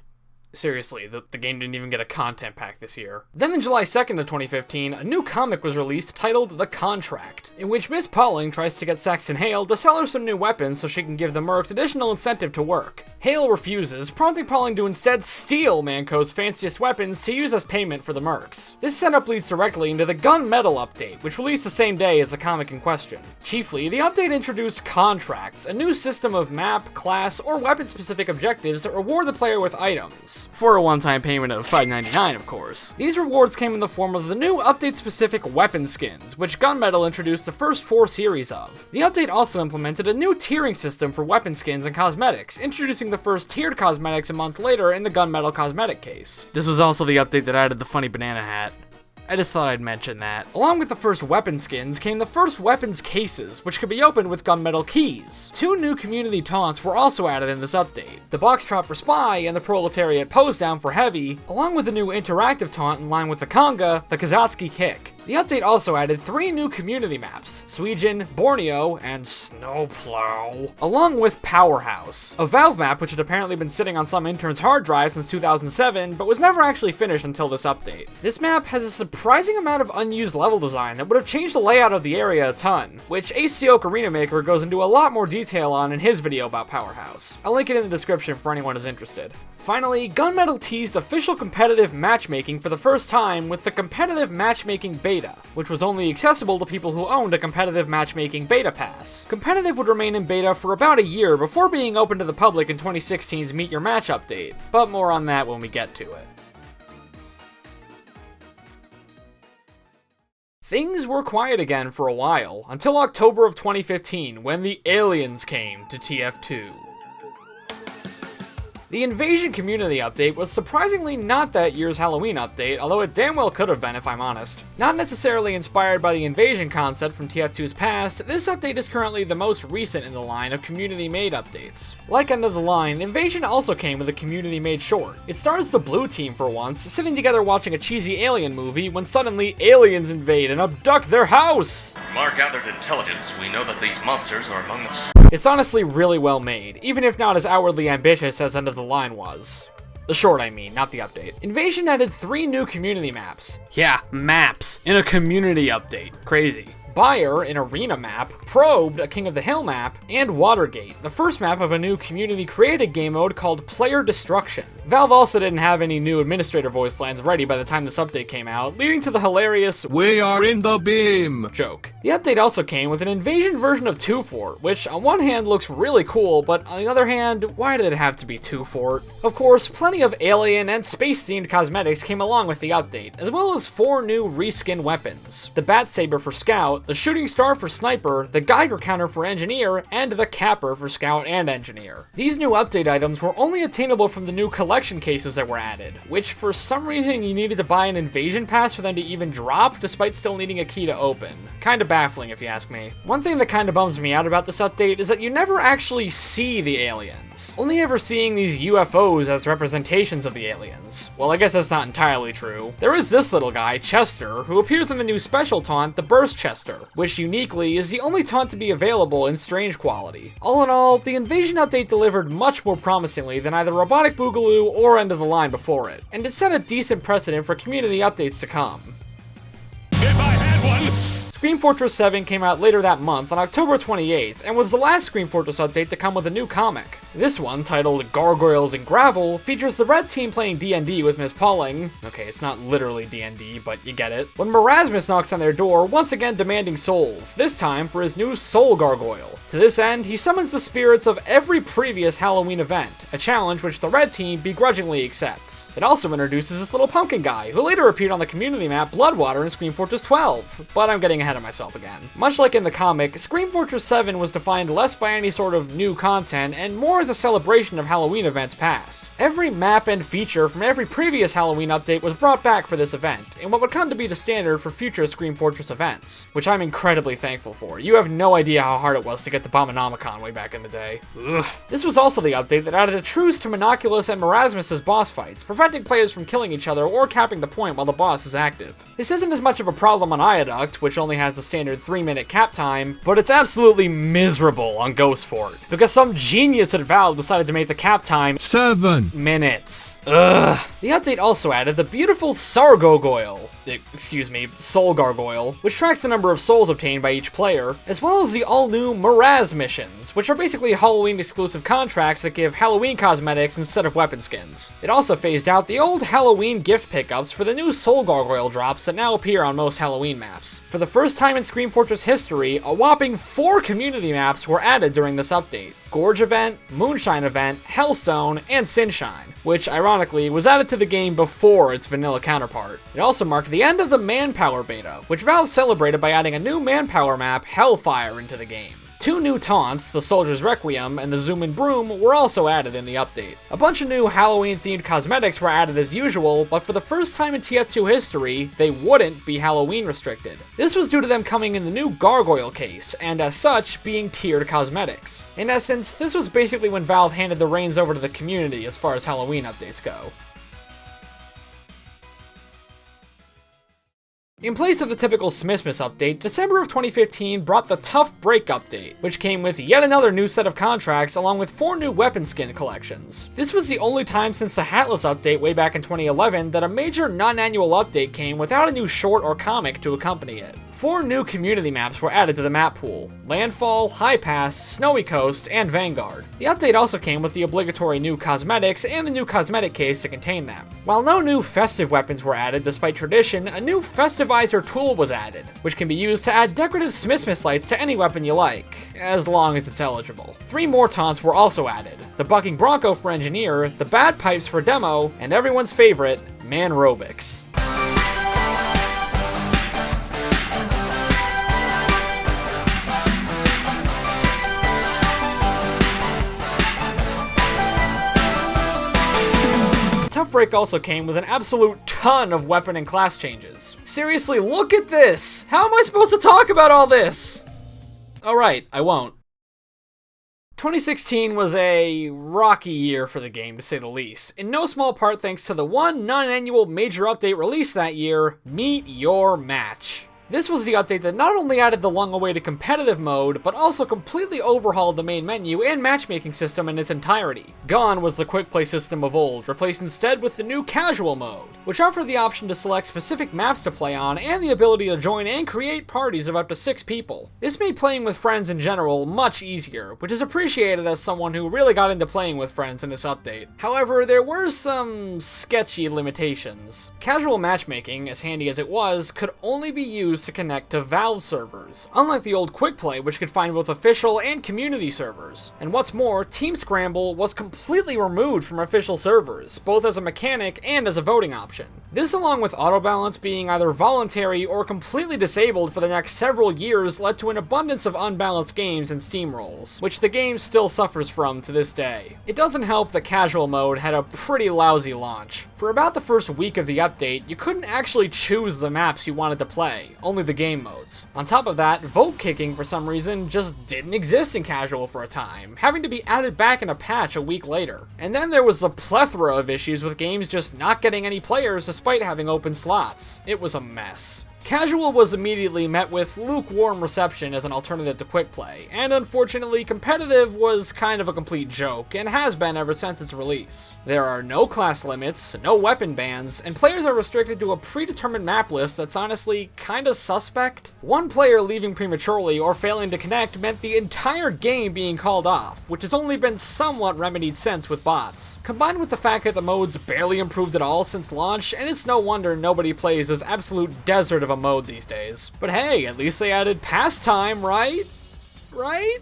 Seriously, the game didn't even get a content pack this year. Then on July 2nd of 2015, a new comic was released titled The Contract, in which Miss Pauling tries to get Saxton Hale to sell her some new weapons so she can give the mercs additional incentive to work. Hale refuses, prompting Pauling to instead steal Manco's fanciest weapons to use as payment for the mercs. This setup leads directly into the Gunmetal update, which released the same day as the comic in question. Chiefly, the update introduced contracts, a new system of map, class, or weapon-specific objectives that reward the player with items. For a one-time payment of $5.99, of course. These rewards came in the form of the new update-specific weapon skins, which Gunmetal introduced the first 4 series of. The update also implemented a new tiering system for weapon skins and cosmetics, introducing the first tiered cosmetics a month later in the Gunmetal cosmetic case. This was also the update that added the funny banana hat. I just thought I'd mention that. Along with the first weapon skins came the first weapons cases, which could be opened with gunmetal keys. 2 new community taunts were also added in this update: the box trot for Spy and the proletariat pose down for Heavy, along with a new interactive taunt in line with the conga, the Kazatsky kick. The update also added 3 new community maps: Sweden, Borneo, and Snowplow, along with Powerhouse, a Valve map which had apparently been sitting on some intern's hard drive since 2007, but was never actually finished until this update. This map has a surprising amount of unused level design that would have changed the layout of the area a ton, which AC Oak Arena Maker goes into a lot more detail on in his video about Powerhouse. I'll link it in the description for anyone who's interested. Finally, Gunmetal teased official competitive matchmaking for the first time with the competitive matchmaking beta, which was only accessible to people who owned a competitive matchmaking beta pass. Competitive would remain in beta for about a year before being open to the public in 2016's Meet Your Match update, but more on that when we get to it. Things were quiet again for a while, until October of 2015, when the aliens came to TF2. The Invasion Community update was surprisingly not that year's Halloween update, although it damn well could have been if I'm honest. Not necessarily inspired by the Invasion concept from TF2's past, this update is currently the most recent in the line of community-made updates. Like End of the Line, Invasion also came with a community-made short. It stars the blue team for once, sitting together watching a cheesy alien movie when suddenly aliens invade and abduct their house! From our gathered intelligence, we know that these monsters are among the... It's honestly really well made, even if not as outwardly ambitious as End of the Line was. The short, I mean, not the update. Invasion added 3 new community maps. Yeah, maps in a community update. Crazy. Buyer, an arena map, Probed, a King of the Hill map, and Watergate, the first map of a new community-created game mode called Player Destruction. Valve also didn't have any new administrator voice lines ready by the time this update came out, leading to the hilarious "We are in the beam" joke. The update also came with an Invasion version of 2 Fort, which on one hand looks really cool, but on the other hand, why did it have to be 2 Fort? Of course, plenty of alien and space-themed cosmetics came along with the update, as well as 4 new reskin weapons: the Bat Saber for Scout, the Shooting Star for Sniper, the Geiger Counter for Engineer, and the Capper for Scout and Engineer. These new update items were only attainable from the new collection cases that were added, which for some reason you needed to buy an Invasion pass for them to even drop, despite still needing a key to open. Kinda baffling if you ask me. One thing that kinda bums me out about this update is that you never actually see the aliens, only ever seeing these UFOs as representations of the aliens. Well, I guess that's not entirely true. There is this little guy, Chester, who appears in the new special taunt, the Burst Chester, which uniquely is the only taunt to be available in strange quality. All in all, the Invasion update delivered much more promisingly than either Robotic Boogaloo or End of the Line before it, and it set a decent precedent for community updates to come. If I had one! Scream Fortress 7 came out later that month on October 28th, and was the last Scream Fortress update to come with a new comic. This one, titled Gargoyles and Gravel, features the red team playing D&D with Miss Pauling. Okay, it's not literally D&D, but you get it. When Marasmus knocks on their door, once again demanding souls, this time for his new Soul Gargoyle. To this end, he summons the spirits of every previous Halloween event, a challenge which the red team begrudgingly accepts. It also introduces this little pumpkin guy, who later appeared on the community map Bloodwater in Scream Fortress 12, but I'm getting ahead of myself again. Much like in the comic, Scream Fortress 7 was defined less by any sort of new content and more as a celebration of Halloween events past. Every map and feature from every previous Halloween update was brought back for this event, in what would come to be the standard for future Scream Fortress events, which I'm incredibly thankful for. You have no idea how hard it was to get the Abominomicon way back in the day. Ugh. This was also the update that added a truce to Monoculus and Marasmus' boss fights, preventing players from killing each other or capping the point while the boss is active. This isn't as much of a problem on Ioduct, which only has the standard 3-minute cap time, but it's absolutely miserable on Ghost Fort, because some genius at Valve decided to make the cap time 7 minutes. Ugh. The update also added the beautiful Soul Gargoyle, which tracks the number of souls obtained by each player, as well as the all-new Miraz missions, which are basically Halloween-exclusive contracts that give Halloween cosmetics instead of weapon skins. It also phased out the old Halloween gift pickups for the new Soul Gargoyle drops that now appear on most Halloween maps. For the first time in Scream Fortress history, a whopping 4 community maps were added during this update: Gorge Event, Moonshine Event, Hellstone, and Sinshine, which ironically was added to the game before its vanilla counterpart. It also marked the end of the Manpower beta, which Valve celebrated by adding a new Manpower map, Hellfire, into the game. 2 new taunts, the Soldier's Requiem and the Zoom and Broom, were also added in the update. A bunch of new Halloween-themed cosmetics were added as usual, but for the first time in TF2 history, they wouldn't be Halloween restricted. This was due to them coming in the new Gargoyle case, and as such, being tiered cosmetics. In essence, this was basically when Valve handed the reins over to the community as far as Halloween updates go. In place of the typical Smithmas update, December of 2015 brought the Tough Break update, which came with yet another new set of contracts along with 4 new weapon skin collections. This was the only time since the Hatless update way back in 2011 that a major non-annual update came without a new short or comic to accompany it. 4 new community maps were added to the map pool: Landfall, High Pass, Snowy Coast, and Vanguard. The update also came with the obligatory new cosmetics and a new cosmetic case to contain them. While no new festive weapons were added despite tradition, a new Festivizer tool was added, which can be used to add decorative Smithmas lights to any weapon you like, as long as it's eligible. 3 more taunts were also added: the Bucking Bronco for Engineer, the Bad Pipes for Demo, and everyone's favorite, Manrobics. Tough Break also came with an absolute ton of weapon and class changes. Seriously, look at this! How am I supposed to talk about all this? Alright, I won't. 2016 was a rocky year for the game, to say the least, in no small part thanks to the one non-annual major update released that year, Meet Your Match. This was the update that not only added the long-awaited competitive mode, but also completely overhauled the main menu and matchmaking system in its entirety. Gone was the quick play system of old, replaced instead with the new casual mode, which offered the option to select specific maps to play on and the ability to join and create parties of up to 6 people. This made playing with friends in general much easier, which is appreciated as someone who really got into playing with friends in this update. However, there were some sketchy limitations. Casual matchmaking, as handy as it was, could only be used to connect to Valve servers, unlike the old Quick Play, which could find both official and community servers. And what's more, Team Scramble was completely removed from official servers, both as a mechanic and as a voting option. This, along with auto balance being either voluntary or completely disabled for the next several years, led to an abundance of unbalanced games and steamrolls, which the game still suffers from to this day. It doesn't help that casual mode had a pretty lousy launch. For about the first week of the update, you couldn't actually choose the maps you wanted to play, only the game modes. On top of that, vote kicking for some reason just didn't exist in casual for a time, having to be added back in a patch a week later. And then there was the plethora of issues with games just not getting any players despite having open slots. It was a mess. Casual was immediately met with lukewarm reception as an alternative to quick play, and unfortunately competitive was kind of a complete joke, and has been ever since its release. There are no class limits, no weapon bans, and players are restricted to a predetermined map list that's honestly kinda suspect. One player leaving prematurely or failing to connect meant the entire game being called off, which has only been somewhat remedied since with bots. Combined with the fact that the mode's barely improved at all since launch, and it's no wonder nobody plays this absolute desert of a mode these days. But hey, at least they added pastime, right? Right?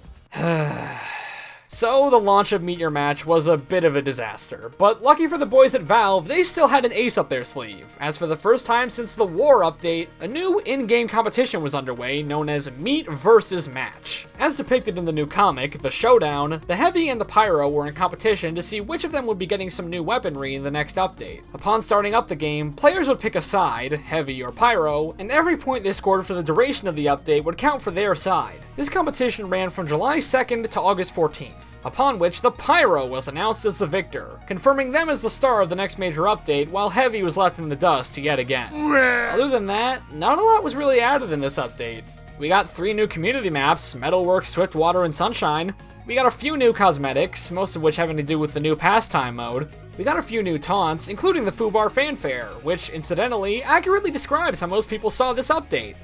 So, the launch of Meet Your Match was a bit of a disaster, but lucky for the boys at Valve, they still had an ace up their sleeve, as for the first time since the War update, a new in-game competition was underway known as Meet vs. Match. As depicted in the new comic, The Showdown, the Heavy and the Pyro were in competition to see which of them would be getting some new weaponry in the next update. Upon starting up the game, players would pick a side, Heavy or Pyro, and every point they scored for the duration of the update would count for their side. This competition ran from July 2nd to August 14th. Upon which the Pyro was announced as the victor, confirming them as the star of the next major update, while Heavy was left in the dust yet again. Other than that, not a lot was really added in this update. We got 3 new community maps, Metalworks, Swiftwater, and Sunshine. We got a few new cosmetics, most of which having to do with the new pastime mode. We got a few new taunts, including the Foobar fanfare, which incidentally accurately describes how most people saw this update.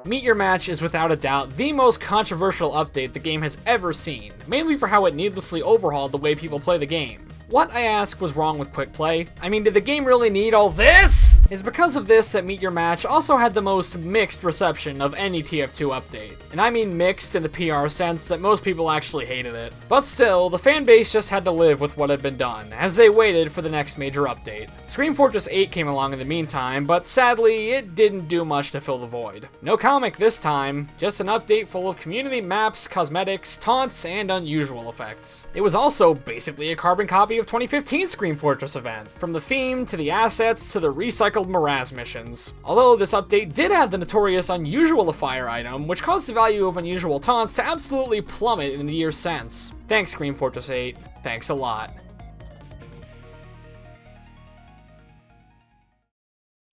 Meet Your Match is without a doubt the most controversial update the game has ever seen, mainly for how it needlessly overhauled the way people play the game. What, I ask, was wrong with quick play? I mean, did the game really need all this? It's because of this that Meet Your Match also had the most mixed reception of any TF2 update. And I mean mixed in the PR sense that most people actually hated it. But still, the fanbase just had to live with what had been done, as they waited for the next major update. Scream Fortress 8 came along in the meantime, but sadly, it didn't do much to fill the void. No comic this time, just an update full of community maps, cosmetics, taunts, and unusual effects. It was also basically a carbon copy of 2015's Scream Fortress event, from the theme to the assets to the recycled Miraz missions. Although this update did add the notorious Unusualifier item, which caused the value of unusual taunts to absolutely plummet in the years since. Thanks, Scream Fortress 8. Thanks a lot.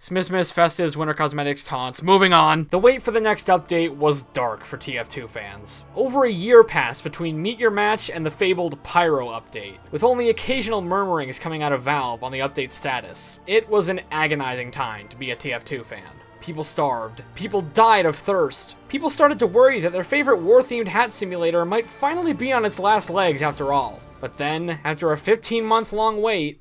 Smithmas, Festives, Winter Cosmetics, taunts, moving on. The wait for the next update was dark for TF2 fans. Over a year passed between Meet Your Match and the fabled Pyro update, with only occasional murmurings coming out of Valve on the update status. It was an agonizing time to be a TF2 fan. People starved. People died of thirst. People started to worry that their favorite war-themed hat simulator might finally be on its last legs after all. But then, after a 15-month-long wait,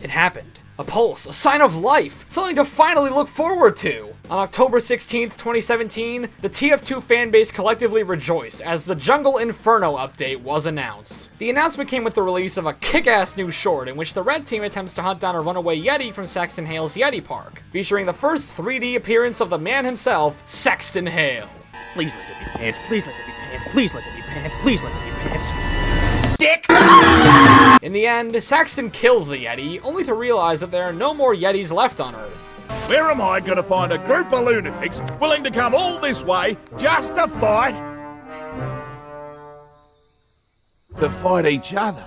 it happened. A pulse, a sign of life, something to finally look forward to. On October 16th, 2017, the TF2 fanbase collectively rejoiced as the Jungle Inferno update was announced. The announcement came with the release of a kick-ass new short in which the Red Team attempts to hunt down a runaway Yeti from Saxton Hale's Yeti Park, featuring the first 3D appearance of the man himself, Saxton Hale. Please let there be pants, please let there be pants, please let there be pants, please let there be pants. Dick! In the end, Saxton kills the Yeti, only to realize that there are no more Yetis left on Earth. Where am I gonna find a group of lunatics willing to come all this way just to fight? To fight each other.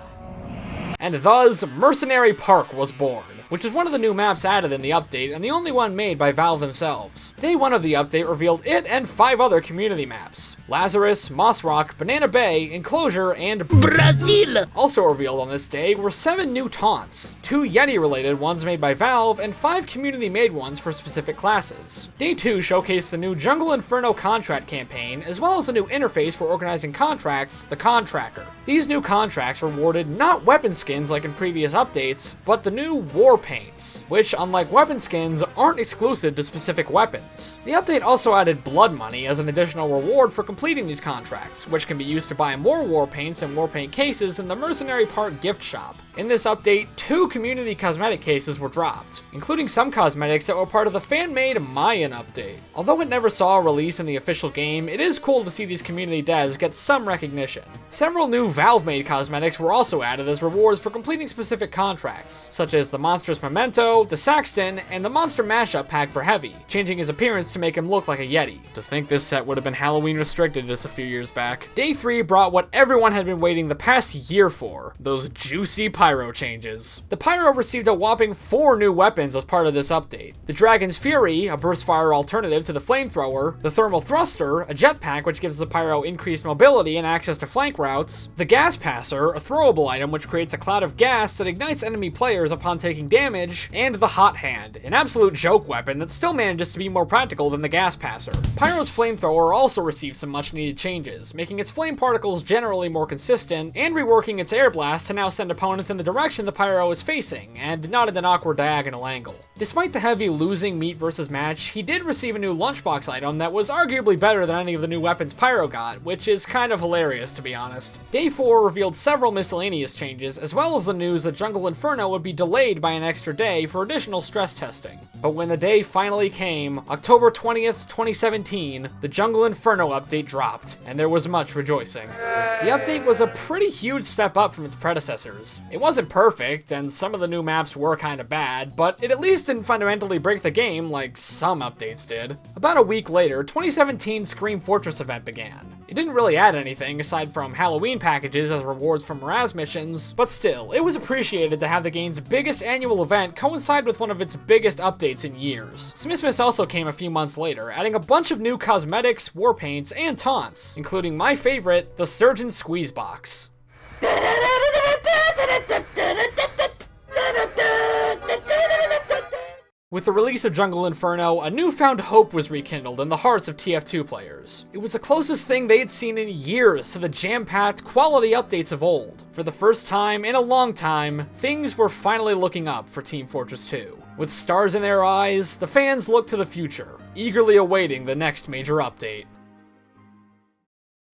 And thus, Mercenary Park was born, which is one of the new maps added in the update and the only one made by Valve themselves. Day 1 of the update revealed it and 5 other community maps: Lazarus, Moss Rock, Banana Bay, Enclosure, and Brazil. Also revealed on this day were 7 new taunts, 2 Yeti-related ones made by Valve, and 5 community-made ones for specific classes. Day 2 showcased the new Jungle Inferno contract campaign, as well as a new interface for organizing contracts, the Contractor. These new contracts rewarded not weapon skins like in previous updates, but the new war paints, which, unlike weapon skins, aren't exclusive to specific weapons. The update also added blood money as an additional reward for completing these contracts, which can be used to buy more war paints and war paint cases in the Mercenary Park gift shop. In this update, 2 community cosmetic cases were dropped, including some cosmetics that were part of the fan-made Mayan update. Although it never saw a release in the official game, it is cool to see these community devs get some recognition. Several new Valve-made cosmetics were also added as rewards for completing specific contracts, such as the Monstrous Memento, the Saxton, and the Monster Mashup pack for Heavy, changing his appearance to make him look like a Yeti. To think this set would have been Halloween restricted just a few years back. Day 3 brought what everyone had been waiting the past year for, those juicy pirates Pyro changes. The Pyro received a whopping 4 new weapons as part of this update. The Dragon's Fury, a burst fire alternative to the flamethrower, the Thermal Thruster, a jetpack which gives the Pyro increased mobility and access to flank routes, the Gas Passer, a throwable item which creates a cloud of gas that ignites enemy players upon taking damage, and the Hot Hand, an absolute joke weapon that still manages to be more practical than the Gas Passer. Pyro's flamethrower also received some much needed changes, making its flame particles generally more consistent, and reworking its air blast to now send opponents in the direction the Pyro is facing, and not at an awkward diagonal angle. Despite the heavy losing meat versus match, he did receive a new lunchbox item that was arguably better than any of the new weapons Pyro got, which is kind of hilarious to be honest. Day 4 revealed several miscellaneous changes, as well as the news that Jungle Inferno would be delayed by an extra day for additional stress testing. But when the day finally came, October 20th, 2017, the Jungle Inferno update dropped, and there was much rejoicing. The update was a pretty huge step up from its predecessors. It wasn't perfect, and some of the new maps were kinda bad, but it at least didn't fundamentally break the game like some updates did. About a week later, 2017's Scream Fortress event began. It didn't really add anything aside from Halloween packages as rewards from Miraz missions, but still, it was appreciated to have the game's biggest annual event coincide with one of its biggest updates in years. Smithmas also came a few months later, adding a bunch of new cosmetics, war paints, and taunts, including my favorite, the Surgeon Squeeze Box. With the release of Jungle Inferno, a newfound hope was rekindled in the hearts of TF2 players. It was the closest thing they had seen in years to the jam-packed, quality updates of old. For the first time in a long time, things were finally looking up for Team Fortress 2. With stars in their eyes, the fans looked to the future, eagerly awaiting the next major update.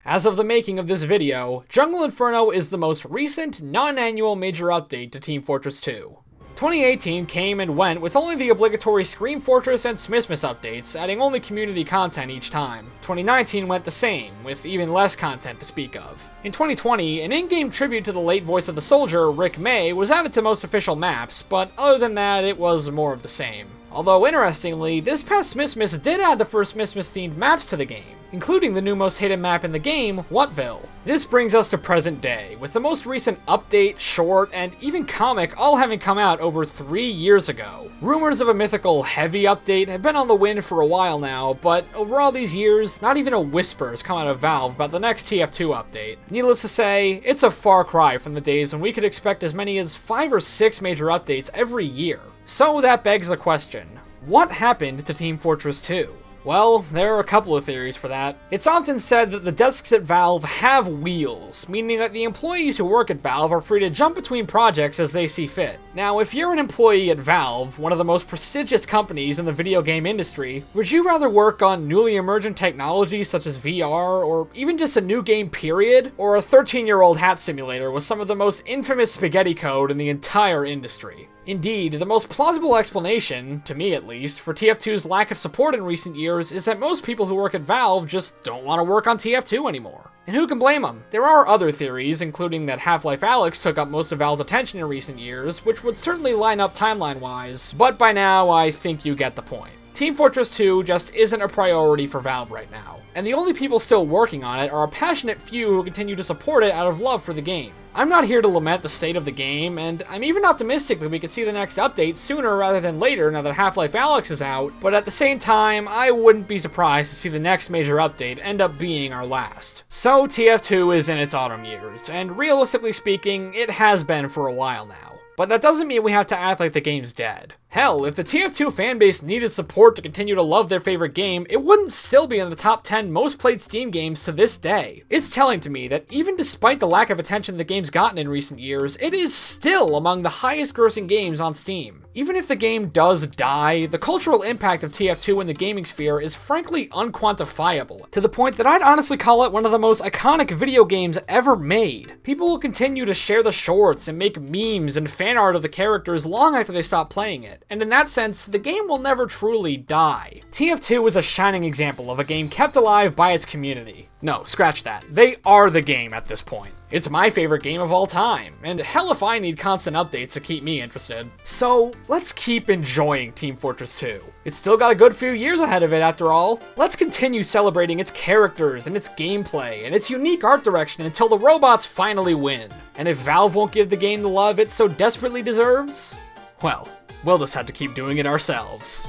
As of the making of this video, Jungle Inferno is the most recent, non-annual major update to Team Fortress 2. 2018 came and went with only the obligatory Scream Fortress and Smithmas updates, adding only community content each time. 2019 went the same, with even less content to speak of. In 2020, an in-game tribute to the late voice of the soldier, Rick May, was added to most official maps, but other than that, it was more of the same. Although, interestingly, this past Smithmas did add the first Smithmas-themed maps to the game, including the new most hidden map in the game, Whatville. This brings us to present day, with the most recent update, short, and even comic all having come out over 3 years ago. Rumors of a mythical heavy update have been on the wind for a while now, but over all these years, not even a whisper has come out of Valve about the next TF2 update. Needless to say, it's a far cry from the days when we could expect as many as 5 or 6 major updates every year. So that begs the question, what happened to Team Fortress 2? Well, there are a couple of theories for that. It's often said that the desks at Valve have wheels, meaning that the employees who work at Valve are free to jump between projects as they see fit. Now, if you're an employee at Valve, one of the most prestigious companies in the video game industry, would you rather work on newly emergent technologies such as VR, or even just a new game period, or a 13-year-old hat simulator with some of the most infamous spaghetti code in the entire industry? Indeed, the most plausible explanation, to me at least, for TF2's lack of support in recent years is that most people who work at Valve just don't want to work on TF2 anymore. And who can blame them? There are other theories, including that Half-Life Alyx took up most of Valve's attention in recent years, which would certainly line up timeline-wise, but by now I think you get the point. Team Fortress 2 just isn't a priority for Valve right now, and the only people still working on it are a passionate few who continue to support it out of love for the game. I'm not here to lament the state of the game, and I'm even optimistic that we could see the next update sooner rather than later now that Half-Life Alyx is out, but at the same time, I wouldn't be surprised to see the next major update end up being our last. So TF2 is in its autumn years, and realistically speaking, it has been for a while now. But that doesn't mean we have to act like the game's dead. Hell, if the TF2 fanbase needed support to continue to love their favorite game, it wouldn't still be in the top 10 most played Steam games to this day. It's telling to me that even despite the lack of attention the game's gotten in recent years, it is still among the highest grossing games on Steam. Even if the game does die, the cultural impact of TF2 in the gaming sphere is frankly unquantifiable, to the point that I'd honestly call it one of the most iconic video games ever made. People will continue to share the shorts and make memes and fan art of the characters long after they stop playing it, and in that sense, the game will never truly die. TF2 is a shining example of a game kept alive by its community. No, scratch that. They are the game at this point. It's my favorite game of all time, and hell if I need constant updates to keep me interested. So, let's keep enjoying Team Fortress 2. It's still got a good few years ahead of it after all. Let's continue celebrating its characters and its gameplay and its unique art direction until the robots finally win. And if Valve won't give the game the love it so desperately deserves, well, we'll just have to keep doing it ourselves.